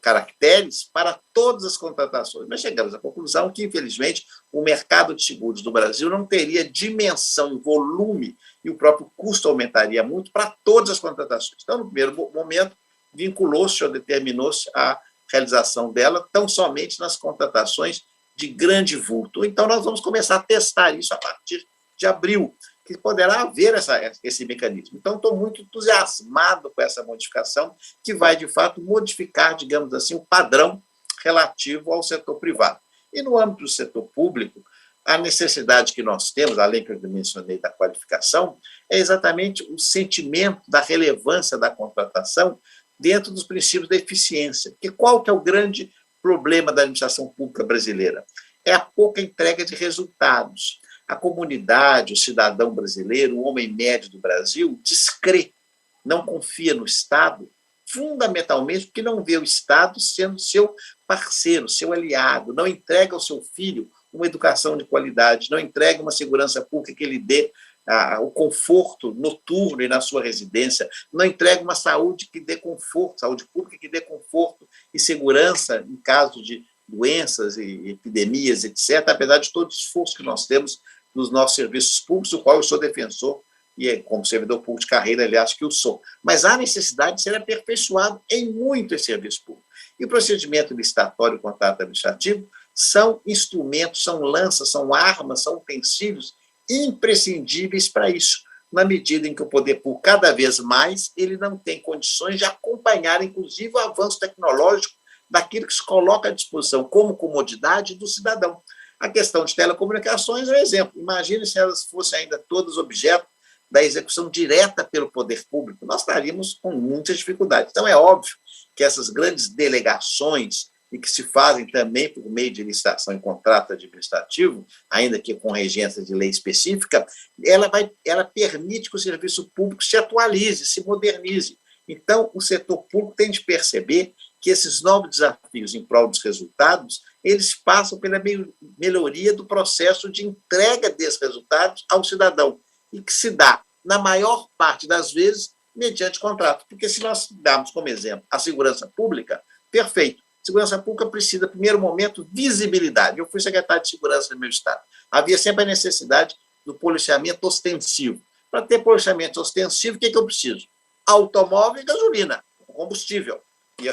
caracteres para todas as contratações. Mas chegamos à conclusão que, infelizmente, o mercado de seguros do Brasil não teria dimensão, volume, e o próprio custo aumentaria muito para todas as contratações. Então, no primeiro momento, vinculou-se ou determinou-se a realização dela tão somente nas contratações de grande vulto. Então, nós vamos começar a testar isso a partir de abril, que poderá haver esse mecanismo. Então, estou muito entusiasmado com essa modificação, que vai, de fato, modificar, digamos assim, o padrão relativo ao setor privado. E no âmbito do setor público, a necessidade que nós temos, além que eu mencionei da qualificação, é exatamente o sentimento da relevância da contratação dentro dos princípios da eficiência. Porque qual que é o grande problema da administração pública brasileira? É a pouca entrega de resultados. A comunidade, o cidadão brasileiro, o homem médio do Brasil, descrê, não confia no Estado, fundamentalmente porque não vê o Estado sendo seu parceiro, seu aliado, não entrega ao seu filho uma educação de qualidade, não entrega uma segurança pública que lhe dê o conforto noturno e na sua residência, não entrega uma saúde que dê conforto, saúde pública que dê conforto e segurança em caso de doenças e epidemias, etc., apesar de todo o esforço que nós temos nos nossos serviços públicos, do qual eu sou defensor, e como servidor público de carreira, aliás, que eu sou. Mas há necessidade de ser aperfeiçoado em muito esse serviço público. E o procedimento licitatório e contrato administrativo são instrumentos, são lanças, são armas, são utensílios imprescindíveis para isso, na medida em que o poder público, cada vez mais, ele não tem condições de acompanhar, inclusive, o avanço tecnológico daquilo que se coloca à disposição como comodidade do cidadão. A questão de telecomunicações é um exemplo. Imagine se elas fossem ainda todas objeto da execução direta pelo poder público. Nós estaríamos com muitas dificuldades. Então, é óbvio que essas grandes delegações, e que se fazem também por meio de licitação e contrato administrativo, ainda que com regência de lei específica, ela permite que o serviço público se atualize, se modernize. Então, o setor público tem de perceber que esses novos desafios em prol dos resultados, eles passam pela melhoria do processo de entrega desses resultados ao cidadão, e que se dá, na maior parte das vezes, mediante contrato. Porque se nós darmos como exemplo a segurança pública, perfeito. Segurança pública precisa, no primeiro momento, visibilidade. Eu fui secretário de segurança do meu estado. Havia sempre a necessidade do policiamento ostensivo. Para ter policiamento ostensivo, o que eu preciso? Automóvel e gasolina, combustível,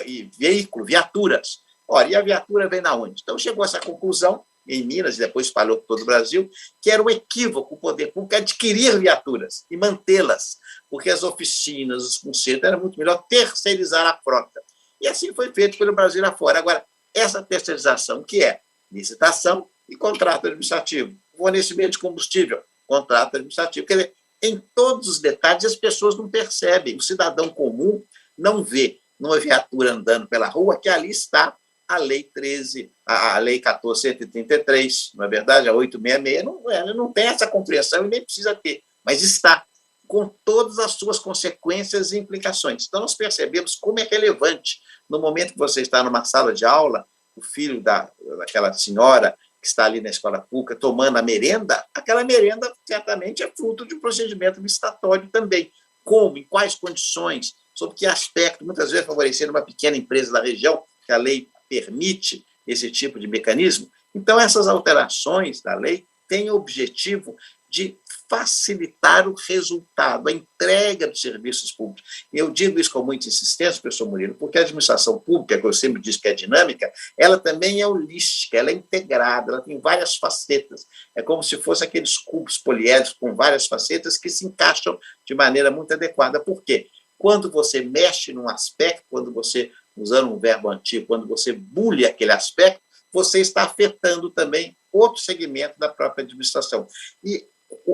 e veículo, viaturas. Ora, e a viatura vem da onde? Então, chegou a essa conclusão, em Minas, e depois espalhou por todo o Brasil, que era um equívoco o poder público adquirir viaturas e mantê-las, porque as oficinas, os concertos, era muito melhor terceirizar a frota. E assim foi feito pelo Brasil afora. Agora, essa terceirização, que é licitação e contrato administrativo, fornecimento de combustível, contrato administrativo, quer dizer, em todos os detalhes as pessoas não percebem, o cidadão comum não vê numa viatura andando pela rua que ali está a Lei 13, a Lei 14.133, não é verdade? A 866, não tem essa compreensão e nem precisa ter, mas está, com todas as suas consequências e implicações. Então, nós percebemos como é relevante, no momento que você está numa sala de aula, o filho daquela senhora que está ali na escola pública tomando a merenda, aquela merenda certamente é fruto de um procedimento licitatório também. Como, em quais condições, sob que aspecto, muitas vezes favorecendo uma pequena empresa da região, que a lei permite esse tipo de mecanismo. Então, essas alterações da lei têm o objetivo de facilitar o resultado, a entrega dos serviços públicos. E eu digo isso com muita insistência, professor Murilo, porque a administração pública, que eu sempre disse que é dinâmica, ela também é holística, ela é integrada, ela tem várias facetas. É como se fosse aqueles cubos poliédricos com várias facetas que se encaixam de maneira muito adequada. Por quê? Quando você mexe num aspecto, quando você, usando um verbo antigo, quando você bule aquele aspecto, você está afetando também outro segmento da própria administração. E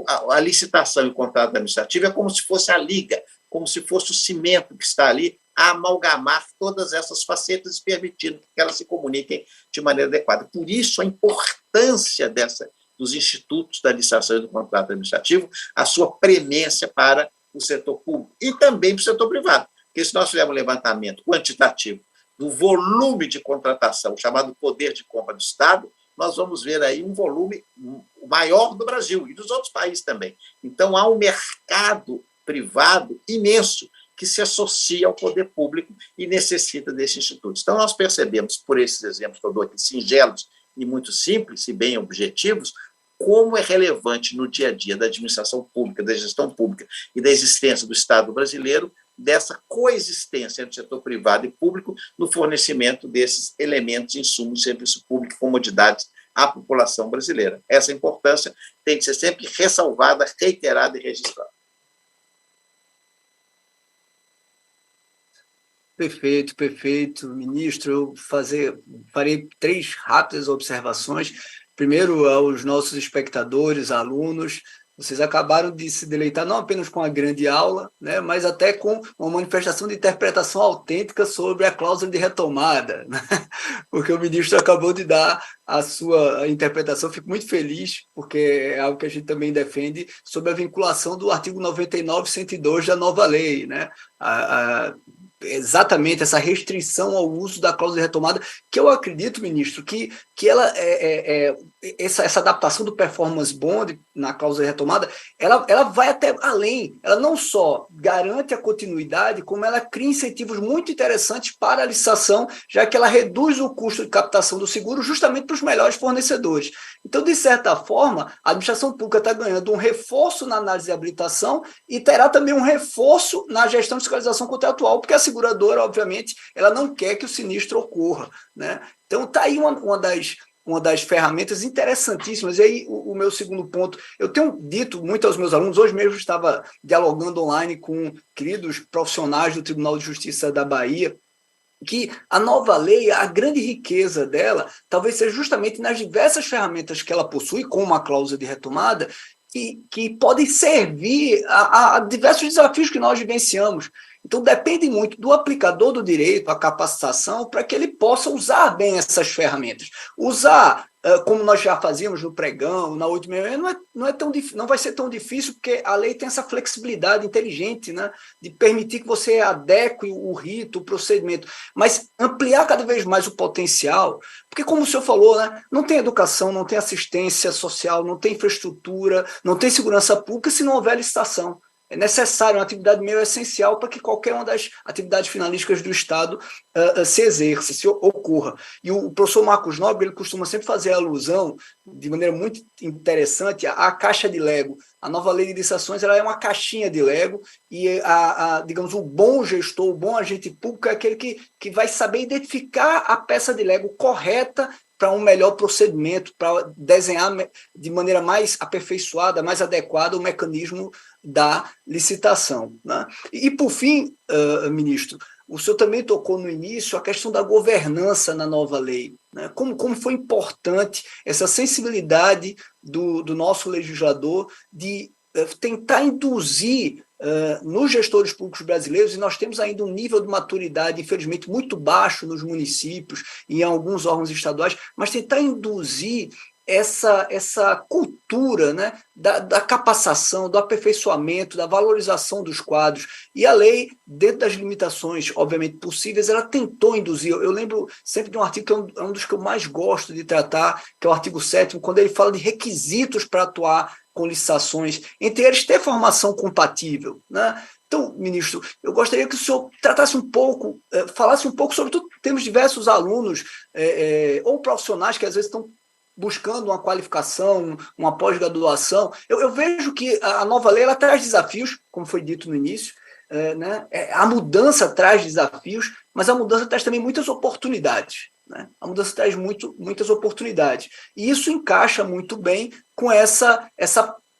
a licitação e o contrato administrativo é como se fosse a liga, como se fosse o cimento que está ali a amalgamar todas essas facetas e permitindo que elas se comuniquem de maneira adequada. Por isso, a importância dos institutos da licitação e do contrato administrativo, a sua premência para o setor público e também para o setor privado. Porque se nós fizermos um levantamento quantitativo do volume de contratação, chamado poder de compra do Estado, nós vamos ver aí um volume maior do Brasil e dos outros países também. Então, há um mercado privado imenso que se associa ao poder público e necessita desses institutos. Então, nós percebemos, por esses exemplos que eu dou aqui, singelos e muito simples e bem objetivos, como é relevante no dia a dia da administração pública, da gestão pública e da existência do Estado brasileiro, dessa coexistência entre setor privado e público no fornecimento desses elementos, insumos, serviço público e comodidades à população brasileira. Essa importância tem que ser sempre ressalvada, reiterada e registrada. Perfeito, perfeito, ministro. Eu farei 3 rápidas observações. Primeiro, aos nossos espectadores, alunos, vocês acabaram de se deleitar não apenas com a grande aula, né, mas até com uma manifestação de interpretação autêntica sobre a cláusula de retomada, né? Porque o ministro acabou de dar a sua interpretação. Fico muito feliz, porque é algo que a gente também defende, sobre a vinculação do artigo 99, 102 da nova lei, né? Exatamente essa restrição ao uso da cláusula de retomada, que eu acredito, ministro, que ela essa adaptação do performance bond na cláusula de retomada, ela vai até além. Ela não só garante a continuidade, como ela cria incentivos muito interessantes para a licitação, já que ela reduz o custo de captação do seguro justamente para os melhores fornecedores. Então, de certa forma, a administração pública está ganhando um reforço na análise de habilitação e terá também um reforço na gestão de fiscalização contratual, porque a seguradora, obviamente, ela não quer que o sinistro ocorra, né? Então, está aí uma das uma das ferramentas interessantíssimas. E aí, o meu segundo ponto, eu tenho dito muito aos meus alunos, hoje mesmo estava dialogando online com queridos profissionais do Tribunal de Justiça da Bahia, que a nova lei, a grande riqueza dela, talvez seja justamente nas diversas ferramentas que ela possui, como a cláusula de retomada, que podem servir a diversos desafios que nós vivenciamos. Então, depende muito do aplicador do direito, a capacitação, para que ele possa usar bem essas ferramentas. Usar, como nós já fazíamos no pregão, na 866, não vai ser tão difícil, porque a lei tem essa flexibilidade inteligente, né, de permitir que você adeque o rito, o procedimento, mas ampliar cada vez mais o potencial, porque, como o senhor falou, né, não tem educação, não tem assistência social, não tem infraestrutura, não tem segurança pública se não houver licitação. É necessário, uma atividade meio essencial para que qualquer uma das atividades finalísticas do Estado se exerça, se ocorra. E o professor Marcos Nobre, ele costuma sempre fazer alusão, de maneira muito interessante, à caixa de Lego. A nova lei de licitações, ela é uma caixinha de Lego e, digamos, o bom gestor, o bom agente público é aquele que vai saber identificar a peça de Lego correta para um melhor procedimento, para desenhar de maneira mais aperfeiçoada, mais adequada o mecanismo da licitação, né? E, por fim, ministro, o senhor também tocou no início a questão da governança na nova lei, né? Como foi importante essa sensibilidade do nosso legislador de tentar induzir nos gestores públicos brasileiros, e nós temos ainda um nível de maturidade, infelizmente, muito baixo nos municípios e em alguns órgãos estaduais, mas tentar induzir essa cultura, né, da capacitação, do aperfeiçoamento, da valorização dos quadros. E a lei, dentro das limitações, obviamente, possíveis, ela tentou induzir. Eu lembro sempre de um artigo que é um dos que eu mais gosto de tratar, que é o artigo 7º, quando ele fala de requisitos para atuar com licitações, entre eles ter formação compatível, né? Então, ministro, eu gostaria que o senhor tratasse um pouco, falasse um pouco, sobretudo, temos diversos alunos ou profissionais que às vezes estão buscando uma qualificação, uma pós-graduação. Eu vejo que a nova lei ela traz desafios, como foi dito no início, né? A mudança traz desafios, mas a mudança traz também muitas oportunidades, né? A mudança traz muitas oportunidades. E isso encaixa muito bem com essa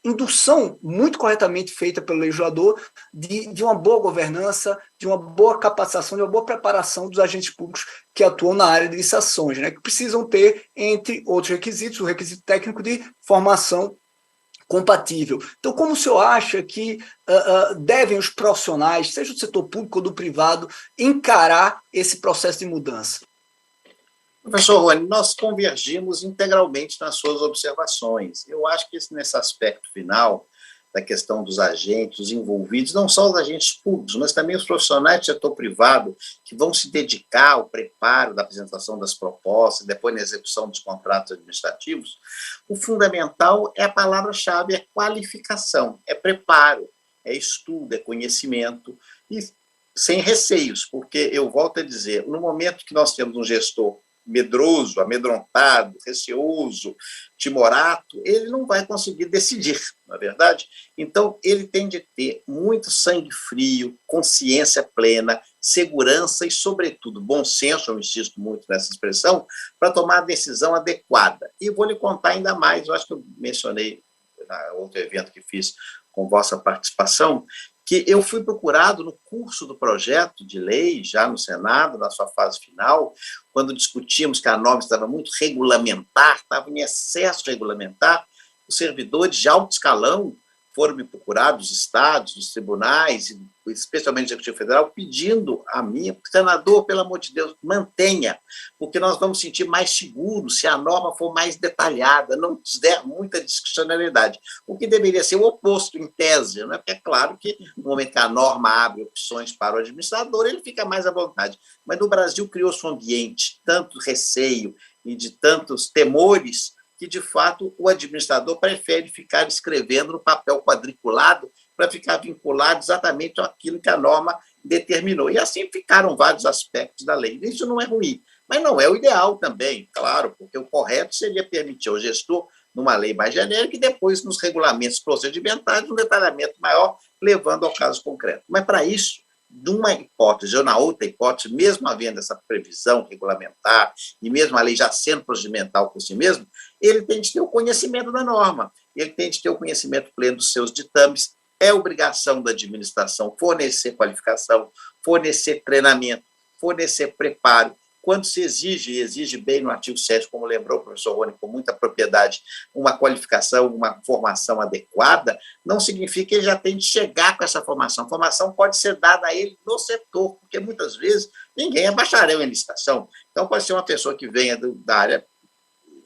indução muito corretamente feita pelo legislador de uma boa governança, de uma boa capacitação, de uma boa preparação dos agentes públicos que atuam na área de licitações, né, que precisam ter, entre outros requisitos, o requisito técnico de formação compatível. Então, como o senhor acha que devem os profissionais, seja do setor público ou do privado, encarar esse processo de mudança? Professor Rony, nós convergimos integralmente nas suas observações. Eu acho que nesse aspecto final da questão dos agentes, os envolvidos, não só os agentes públicos, mas também os profissionais do setor privado que vão se dedicar ao preparo da apresentação das propostas, depois na execução dos contratos administrativos, o fundamental é a palavra-chave, é qualificação, é preparo, é estudo, é conhecimento, e sem receios, porque eu volto a dizer, no momento que nós temos um gestor medroso, amedrontado, receoso, timorato, ele não vai conseguir decidir, não é verdade? Então, ele tem de ter muito sangue frio, consciência plena, segurança e, sobretudo, bom senso, eu insisto muito nessa expressão, para tomar a decisão adequada. E vou lhe contar ainda mais, eu acho que eu mencionei no outro evento que fiz com vossa participação, que eu fui procurado no curso do projeto de lei, já no Senado, na sua fase final, quando discutimos que a norma estava muito regulamentar, estava em excesso regulamentar, os servidores de alto escalão foram me procurar dos estados, dos tribunais, especialmente do Executivo Federal, pedindo a mim, senador, pelo amor de Deus, mantenha, porque nós vamos sentir mais seguros se a norma for mais detalhada, não der muita discricionalidade, o que deveria ser o oposto, em tese, né? Porque é claro que no momento que a norma abre opções para o administrador, ele fica mais à vontade. Mas no Brasil criou-se um ambiente, tanto receio e de tantos temores, que, de fato, o administrador prefere ficar escrevendo no papel quadriculado para ficar vinculado exatamente àquilo que a norma determinou. E assim ficaram vários aspectos da lei. Isso não é ruim, mas não é o ideal também, claro, porque o correto seria permitir ao gestor, numa lei mais genérica, e depois nos regulamentos procedimentais, um detalhamento maior, levando ao caso concreto. Mas, para isso, numa hipótese ou na outra hipótese, mesmo havendo essa previsão regulamentar e mesmo a lei já sendo procedimental por si mesmo, ele tem de ter o conhecimento da norma, ele tem de ter o conhecimento pleno dos seus ditames. É obrigação da administração fornecer qualificação, fornecer treinamento, fornecer preparo. Quando se exige, e exige bem no artigo 7º, como lembrou o professor Rony com muita propriedade, uma qualificação, uma formação adequada, não significa que ele já tem de chegar com essa formação. A formação pode ser dada a ele no setor, porque muitas vezes ninguém é bacharel em licitação. Então, pode ser uma pessoa que venha da área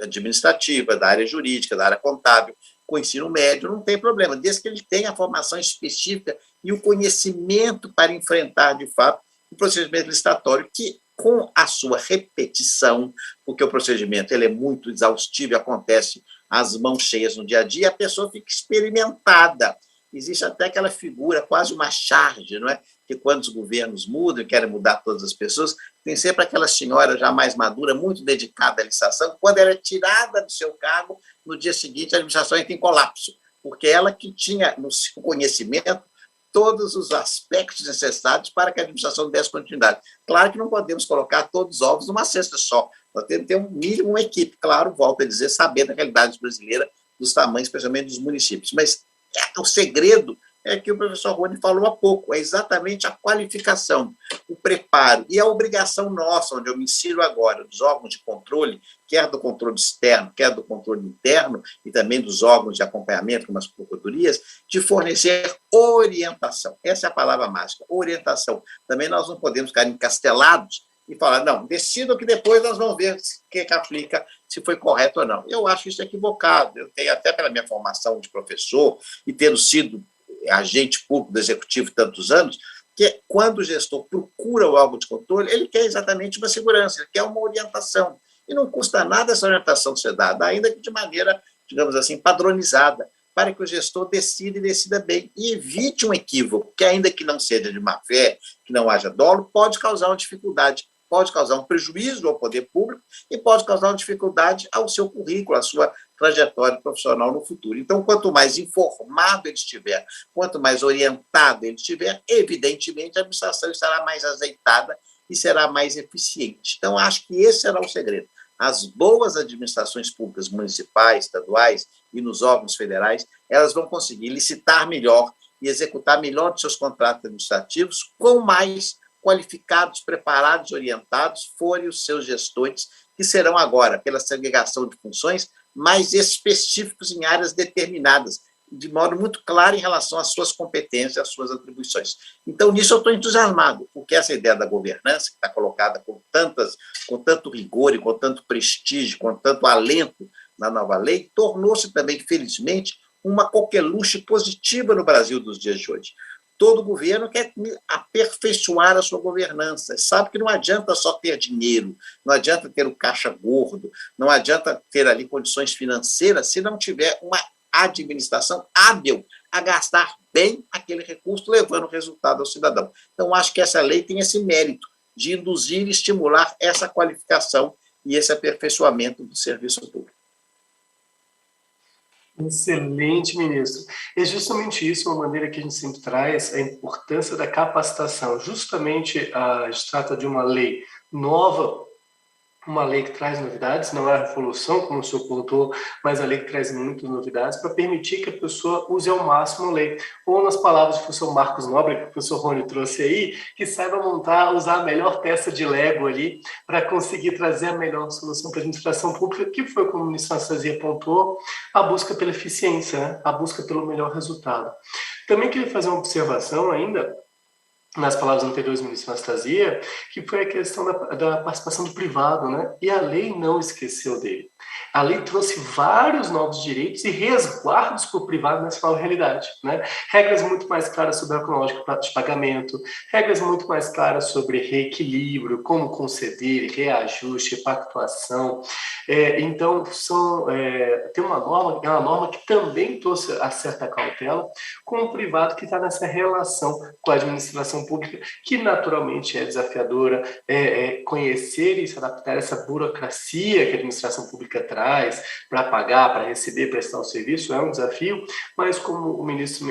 administrativa, da área jurídica, da área contábil, com ensino médio, não tem problema, desde que ele tenha a formação específica e o conhecimento para enfrentar, de fato, o procedimento licitatório, que, com a sua repetição, porque o procedimento ele é muito exaustivo e acontece às mãos cheias no dia a dia, a pessoa fica experimentada. Existe até aquela figura, quase uma charge, não é? Que quando os governos mudam e querem mudar todas as pessoas, tem sempre aquela senhora já mais madura, muito dedicada à licitação, quando ela é tirada do seu cargo, no dia seguinte a administração entra em colapso, porque ela que tinha no seu conhecimento todos os aspectos necessários para que a administração desse continuidade. Claro que não podemos colocar todos os ovos numa cesta só, nós temos que ter um mínimo, uma equipe, claro, volto a dizer, saber da realidade brasileira, dos tamanhos, especialmente dos municípios, mas o segredo é que o professor Rony falou há pouco, é exatamente a qualificação, o preparo, e a obrigação nossa, onde eu me insiro agora, dos órgãos de controle, quer do controle externo, quer do controle interno, e também dos órgãos de acompanhamento, como as procuradorias, de fornecer orientação. Essa é a palavra mágica, orientação. Também nós não podemos ficar encastelados e falar, não, decidam que depois nós vamos ver o que aplica, se foi correto ou não. Eu acho isso equivocado. Eu tenho, até pela minha formação de professor, e tendo sido agente público do executivo tantos anos, que quando o gestor procura o órgão de controle, ele quer exatamente uma segurança, ele quer uma orientação. E não custa nada essa orientação ser dada, ainda que de maneira, digamos assim, padronizada, para que o gestor decida e decida bem, e evite um equívoco, que ainda que não seja de má fé, que não haja dolo, pode causar uma dificuldade, pode causar um prejuízo ao poder público e pode causar uma dificuldade ao seu currículo, à sua trajetória profissional no futuro. Então, quanto mais informado ele estiver, quanto mais orientado ele estiver, evidentemente a administração estará mais azeitada e será mais eficiente. Então, acho que esse será o segredo. As boas administrações públicas municipais, estaduais e nos órgãos federais, elas vão conseguir licitar melhor e executar melhor os seus contratos administrativos com mais qualificados, preparados, orientados, forem os seus gestores, que serão agora, pela segregação de funções, mais específicos em áreas determinadas, de modo muito claro em relação às suas competências, às suas atribuições. Então, nisso eu estou entusiasmado, porque essa ideia da governança, que está colocada com tanto rigor e com tanto prestígio, com tanto alento na nova lei, tornou-se também, felizmente, uma coqueluche positiva no Brasil dos dias de hoje. Todo governo quer aperfeiçoar a sua governança, sabe que não adianta só ter dinheiro, não adianta ter o caixa gordo, não adianta ter ali condições financeiras se não tiver uma administração hábil a gastar bem aquele recurso, levando resultado ao cidadão. Então, acho que essa lei tem esse mérito de induzir e estimular essa qualificação e esse aperfeiçoamento do serviço público. Excelente, ministro. É justamente isso, uma maneira que a gente sempre traz, a importância da capacitação. Justamente, a gente trata de uma lei nova, uma lei que traz novidades, não é a revolução, como o senhor contou, mas a lei que traz muitas novidades para permitir que a pessoa use ao máximo a lei. Ou, nas palavras do professor Marcos Nobre, que o professor Rony trouxe aí, que saiba montar, usar a melhor peça de Lego ali para conseguir trazer a melhor solução para a administração pública, que foi, como o ministro Anastasia apontou, a busca pela eficiência, né? A busca pelo melhor resultado. Também queria fazer uma observação ainda, nas palavras anteriores do ministro Anastasia, que foi a questão da participação do privado, né? E a lei não esqueceu dele. A lei trouxe vários novos direitos e resguardos para o privado nessa nova realidade, né? Regras muito mais claras sobre a cronológica de pagamento, regras muito mais claras sobre reequilíbrio, como conceder, reajuste, repactuação, Então, tem uma norma que também trouxe a certa cautela com o privado que está nessa relação com a administração pública, que naturalmente é desafiadora, conhecer e se adaptar a essa burocracia que a administração pública traz para pagar, para receber, prestar o serviço, é um desafio, mas como o ministro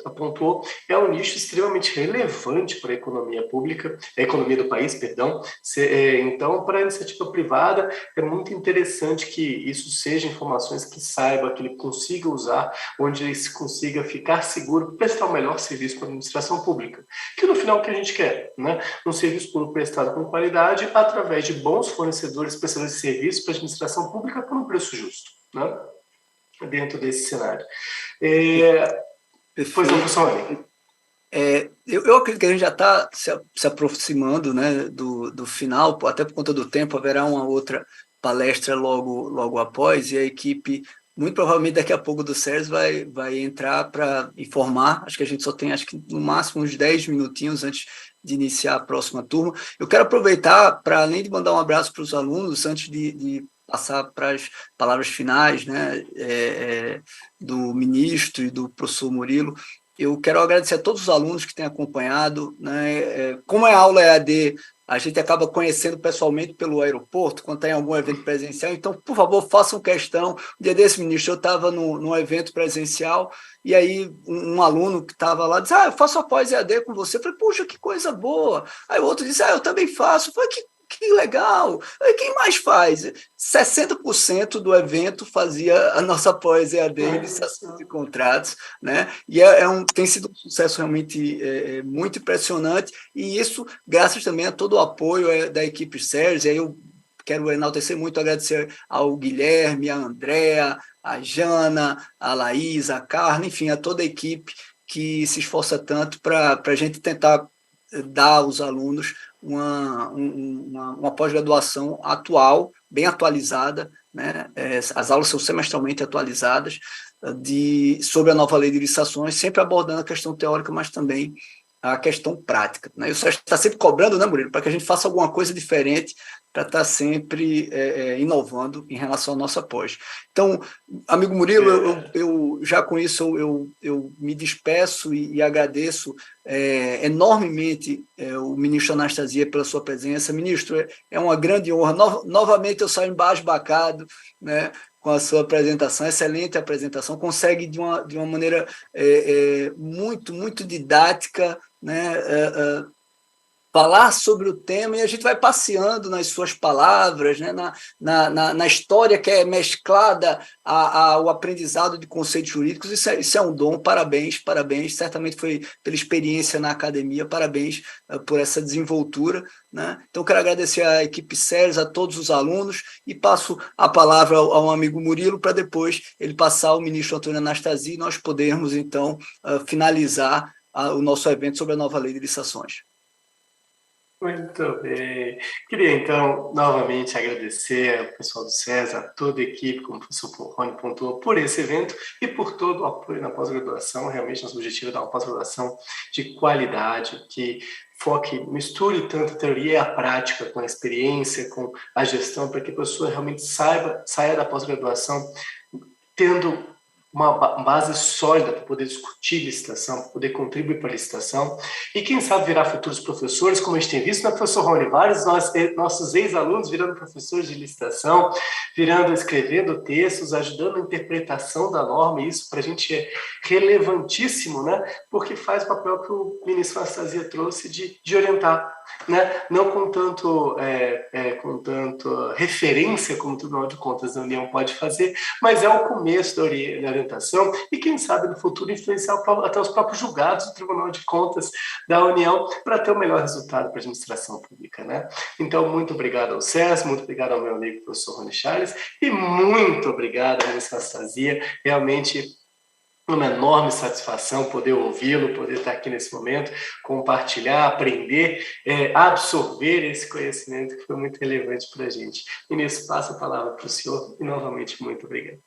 apontou, é um nicho extremamente relevante para a economia pública, a economia do país, perdão. Então, para a iniciativa privada, é muito interessante que isso seja informações que saiba, que ele consiga usar, onde ele consiga ficar seguro, prestar o melhor serviço para a administração pública, que no final é o que a gente quer, né? Um serviço público prestado com qualidade, através de bons fornecedores prestadores de serviço para a administração pública por um preço justo, né? Dentro desse cenário. Pois não, professor. Eu acredito que a gente já está se aproximando, né, do final, até por conta do tempo, haverá uma outra palestra logo após, e a equipe, muito provavelmente daqui a pouco do SERS, vai entrar para informar. Acho que a gente só tem, no máximo, uns 10 minutinhos antes de iniciar a próxima turma. Eu quero aproveitar para, além de mandar um abraço para os alunos, antes de passar para as palavras finais, né, do ministro e do professor Murilo, eu quero agradecer a todos os alunos que têm acompanhado, né? Como a aula EAD, a gente acaba conhecendo pessoalmente pelo aeroporto, quando está em algum evento presencial, então, por favor, façam questão. Um dia desse, ministro, eu estava num evento presencial, e aí um aluno que estava lá disse, eu faço a pós-EAD com você. Eu falei, puxa, que coisa boa. Aí o outro disse, eu também faço. Eu falei, que legal. Aí, quem mais faz? 60% do evento fazia a nossa pós-EAD, licitações e contratos, né? E tem sido um sucesso realmente muito impressionante, e isso graças também a todo o apoio da equipe SERS. E aí eu quero enaltecer muito, agradecer ao Guilherme, a Andréa, a Jana, a Laís, a Carla, enfim, a toda a equipe que se esforça tanto para a gente tentar dar aos alunos uma pós-graduação atual, bem atualizada, né? As aulas são semestralmente atualizadas sobre a nova lei de licitações, sempre abordando a questão teórica, mas também a questão prática, né? E o SERS está sempre cobrando, né, Murilo, para que a gente faça alguma coisa diferente, para estar sempre inovando em relação à nossa pós. Então, amigo Murilo, eu já com isso eu me despeço e agradeço enormemente o ministro Anastasia pela sua presença. Ministro, é uma grande honra. Novamente eu saio embasbacado, né, com a sua apresentação, excelente apresentação, consegue de uma maneira muito, muito didática, né, falar sobre o tema, e a gente vai passeando nas suas palavras, né, na história que é mesclada ao aprendizado de conceitos jurídicos. Isso é um dom, parabéns, certamente foi pela experiência na academia, parabéns por essa desenvoltura, né? Então, quero agradecer à equipe SERS, a todos os alunos, e passo a palavra ao amigo Murilo, para depois ele passar ao ministro Antônio Anastasia, e nós podermos, então, finalizar o nosso evento sobre a nova lei de licitações. Muito bem. Queria, então, novamente agradecer ao pessoal do SERS, a toda a equipe, como o professor Rony pontuou, por esse evento e por todo o apoio na pós-graduação. Realmente, nosso objetivo é dar uma pós-graduação de qualidade, que misture tanto a teoria e a prática, com a experiência, com a gestão, para que a pessoa realmente saia da pós-graduação tendo uma base sólida para poder discutir licitação, para poder contribuir para a licitação, e quem sabe virar futuros professores, como a gente tem visto, né, professor Rony? Vários nossos ex-alunos virando professores de licitação, escrevendo textos, ajudando a interpretação da norma, e isso para a gente é relevantíssimo, né, porque faz o papel que o ministro Anastasia trouxe de orientar, né, não com tanto referência como o Tribunal de Contas da União pode fazer, mas é o começo da orientação, e quem sabe no futuro influenciar até os próprios julgados do Tribunal de Contas da União para ter o melhor resultado para a administração pública, né? Então, muito obrigado ao SERS, muito obrigado ao meu amigo professor Rony Charles, e muito obrigado à ministra Anastasia. Realmente uma enorme satisfação poder ouvi-lo, poder estar aqui nesse momento, compartilhar, aprender, absorver esse conhecimento que foi muito relevante para a gente. Ministro, passo a palavra para o senhor e, novamente, muito obrigado.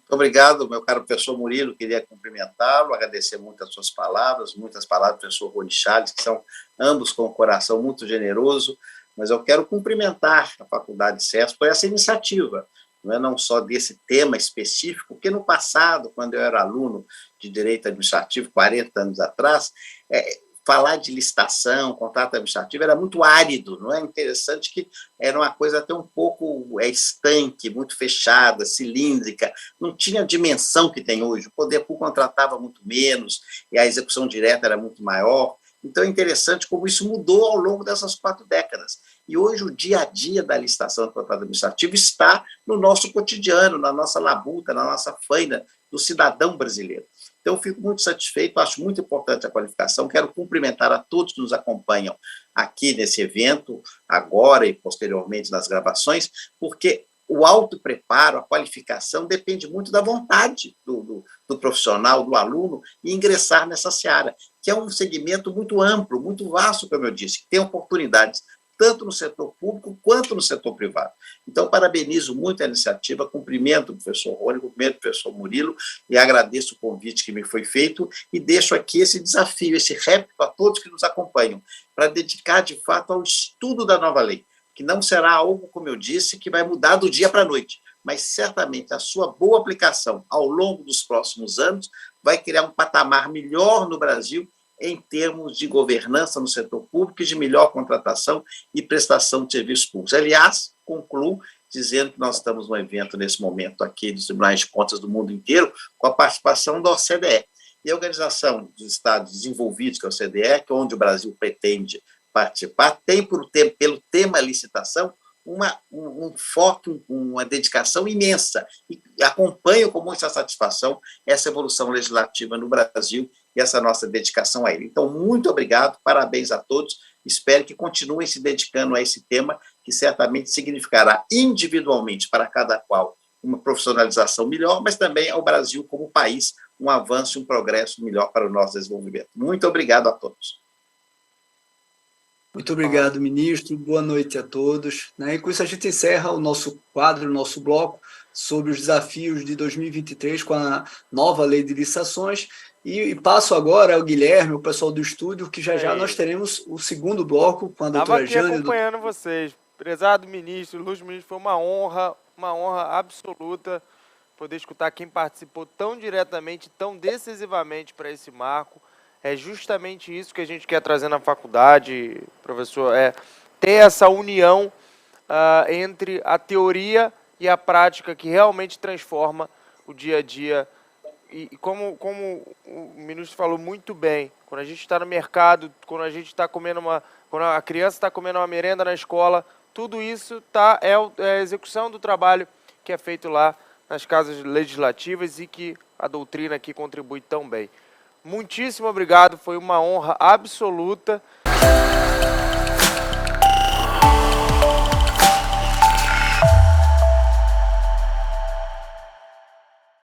Muito obrigado, meu caro professor Murilo, queria cumprimentá-lo, agradecer muito as suas palavras, muitas palavras do professor Rony Charles, que são ambos com um coração muito generoso. mas eu quero cumprimentar a Faculdade SERS por essa iniciativa, não só desse tema específico, porque no passado, quando eu era aluno de Direito Administrativo, 40 anos atrás, falar de licitação, contrato administrativo, era muito árido, não é? Interessante que era uma coisa até um pouco estanque, muito fechada, cilíndrica, não tinha a dimensão que tem hoje, o poder público contratava muito menos, e a execução direta era muito maior. Então é interessante como isso mudou ao longo dessas 4 décadas. E hoje o dia a dia da licitação do contrato administrativo está no nosso cotidiano, na nossa labuta, na nossa faina do cidadão brasileiro. Então, eu fico muito satisfeito, acho muito importante a qualificação, quero cumprimentar a todos que nos acompanham aqui nesse evento, agora e posteriormente nas gravações, porque o autopreparo, a qualificação, depende muito da vontade do profissional, do aluno, em ingressar nessa seara, que é um segmento muito amplo, muito vasto, como eu disse, que tem oportunidades tanto no setor público quanto no setor privado. Então, parabenizo muito a iniciativa, cumprimento o professor Rony, cumprimento o professor Murilo, e agradeço o convite que me foi feito, e deixo aqui esse desafio, esse repto a todos que nos acompanham, para dedicar, de fato, ao estudo da nova lei, que não será algo, como eu disse, que vai mudar do dia para a noite, mas certamente a sua boa aplicação ao longo dos próximos anos vai criar um patamar melhor no Brasil em termos de governança no setor público e de melhor contratação e prestação de serviços públicos. Aliás, concluo dizendo que nós estamos num evento nesse momento aqui dos Tribunais de Contas do mundo inteiro com a participação da OCDE. E a Organização dos Estados Desenvolvidos, que é a OCDE, que é onde o Brasil pretende participar, tem pelo tema licitação um foco, uma dedicação imensa, e acompanho com muita satisfação essa evolução legislativa no Brasil e essa nossa dedicação a ele. Então, muito obrigado, parabéns a todos, espero que continuem se dedicando a esse tema, que certamente significará individualmente para cada qual uma profissionalização melhor, mas também ao Brasil como país, um avanço e um progresso melhor para o nosso desenvolvimento. Muito obrigado a todos. Muito obrigado, ministro. Boa noite a todos. E com isso a gente encerra o nosso quadro, o nosso bloco sobre os desafios de 2023 com a nova lei de licitações. E passo agora ao Guilherme, o pessoal do estúdio, que já nós teremos o segundo bloco com a doutora Jane. Estava aqui acompanhando vocês. Prezado ministro, ilustre ministro, foi uma honra absoluta poder escutar quem participou tão diretamente, tão decisivamente para esse marco. É justamente isso que a gente quer trazer na faculdade, professor, ter essa união entre a teoria e a prática que realmente transforma o dia a dia. E como o ministro falou muito bem, quando a gente está no mercado, quando a gente está comendo quando a criança está comendo uma merenda na escola, tudo isso é a execução do trabalho que é feito lá nas casas legislativas e que a doutrina aqui contribui tão bem. Muitíssimo obrigado, foi uma honra absoluta.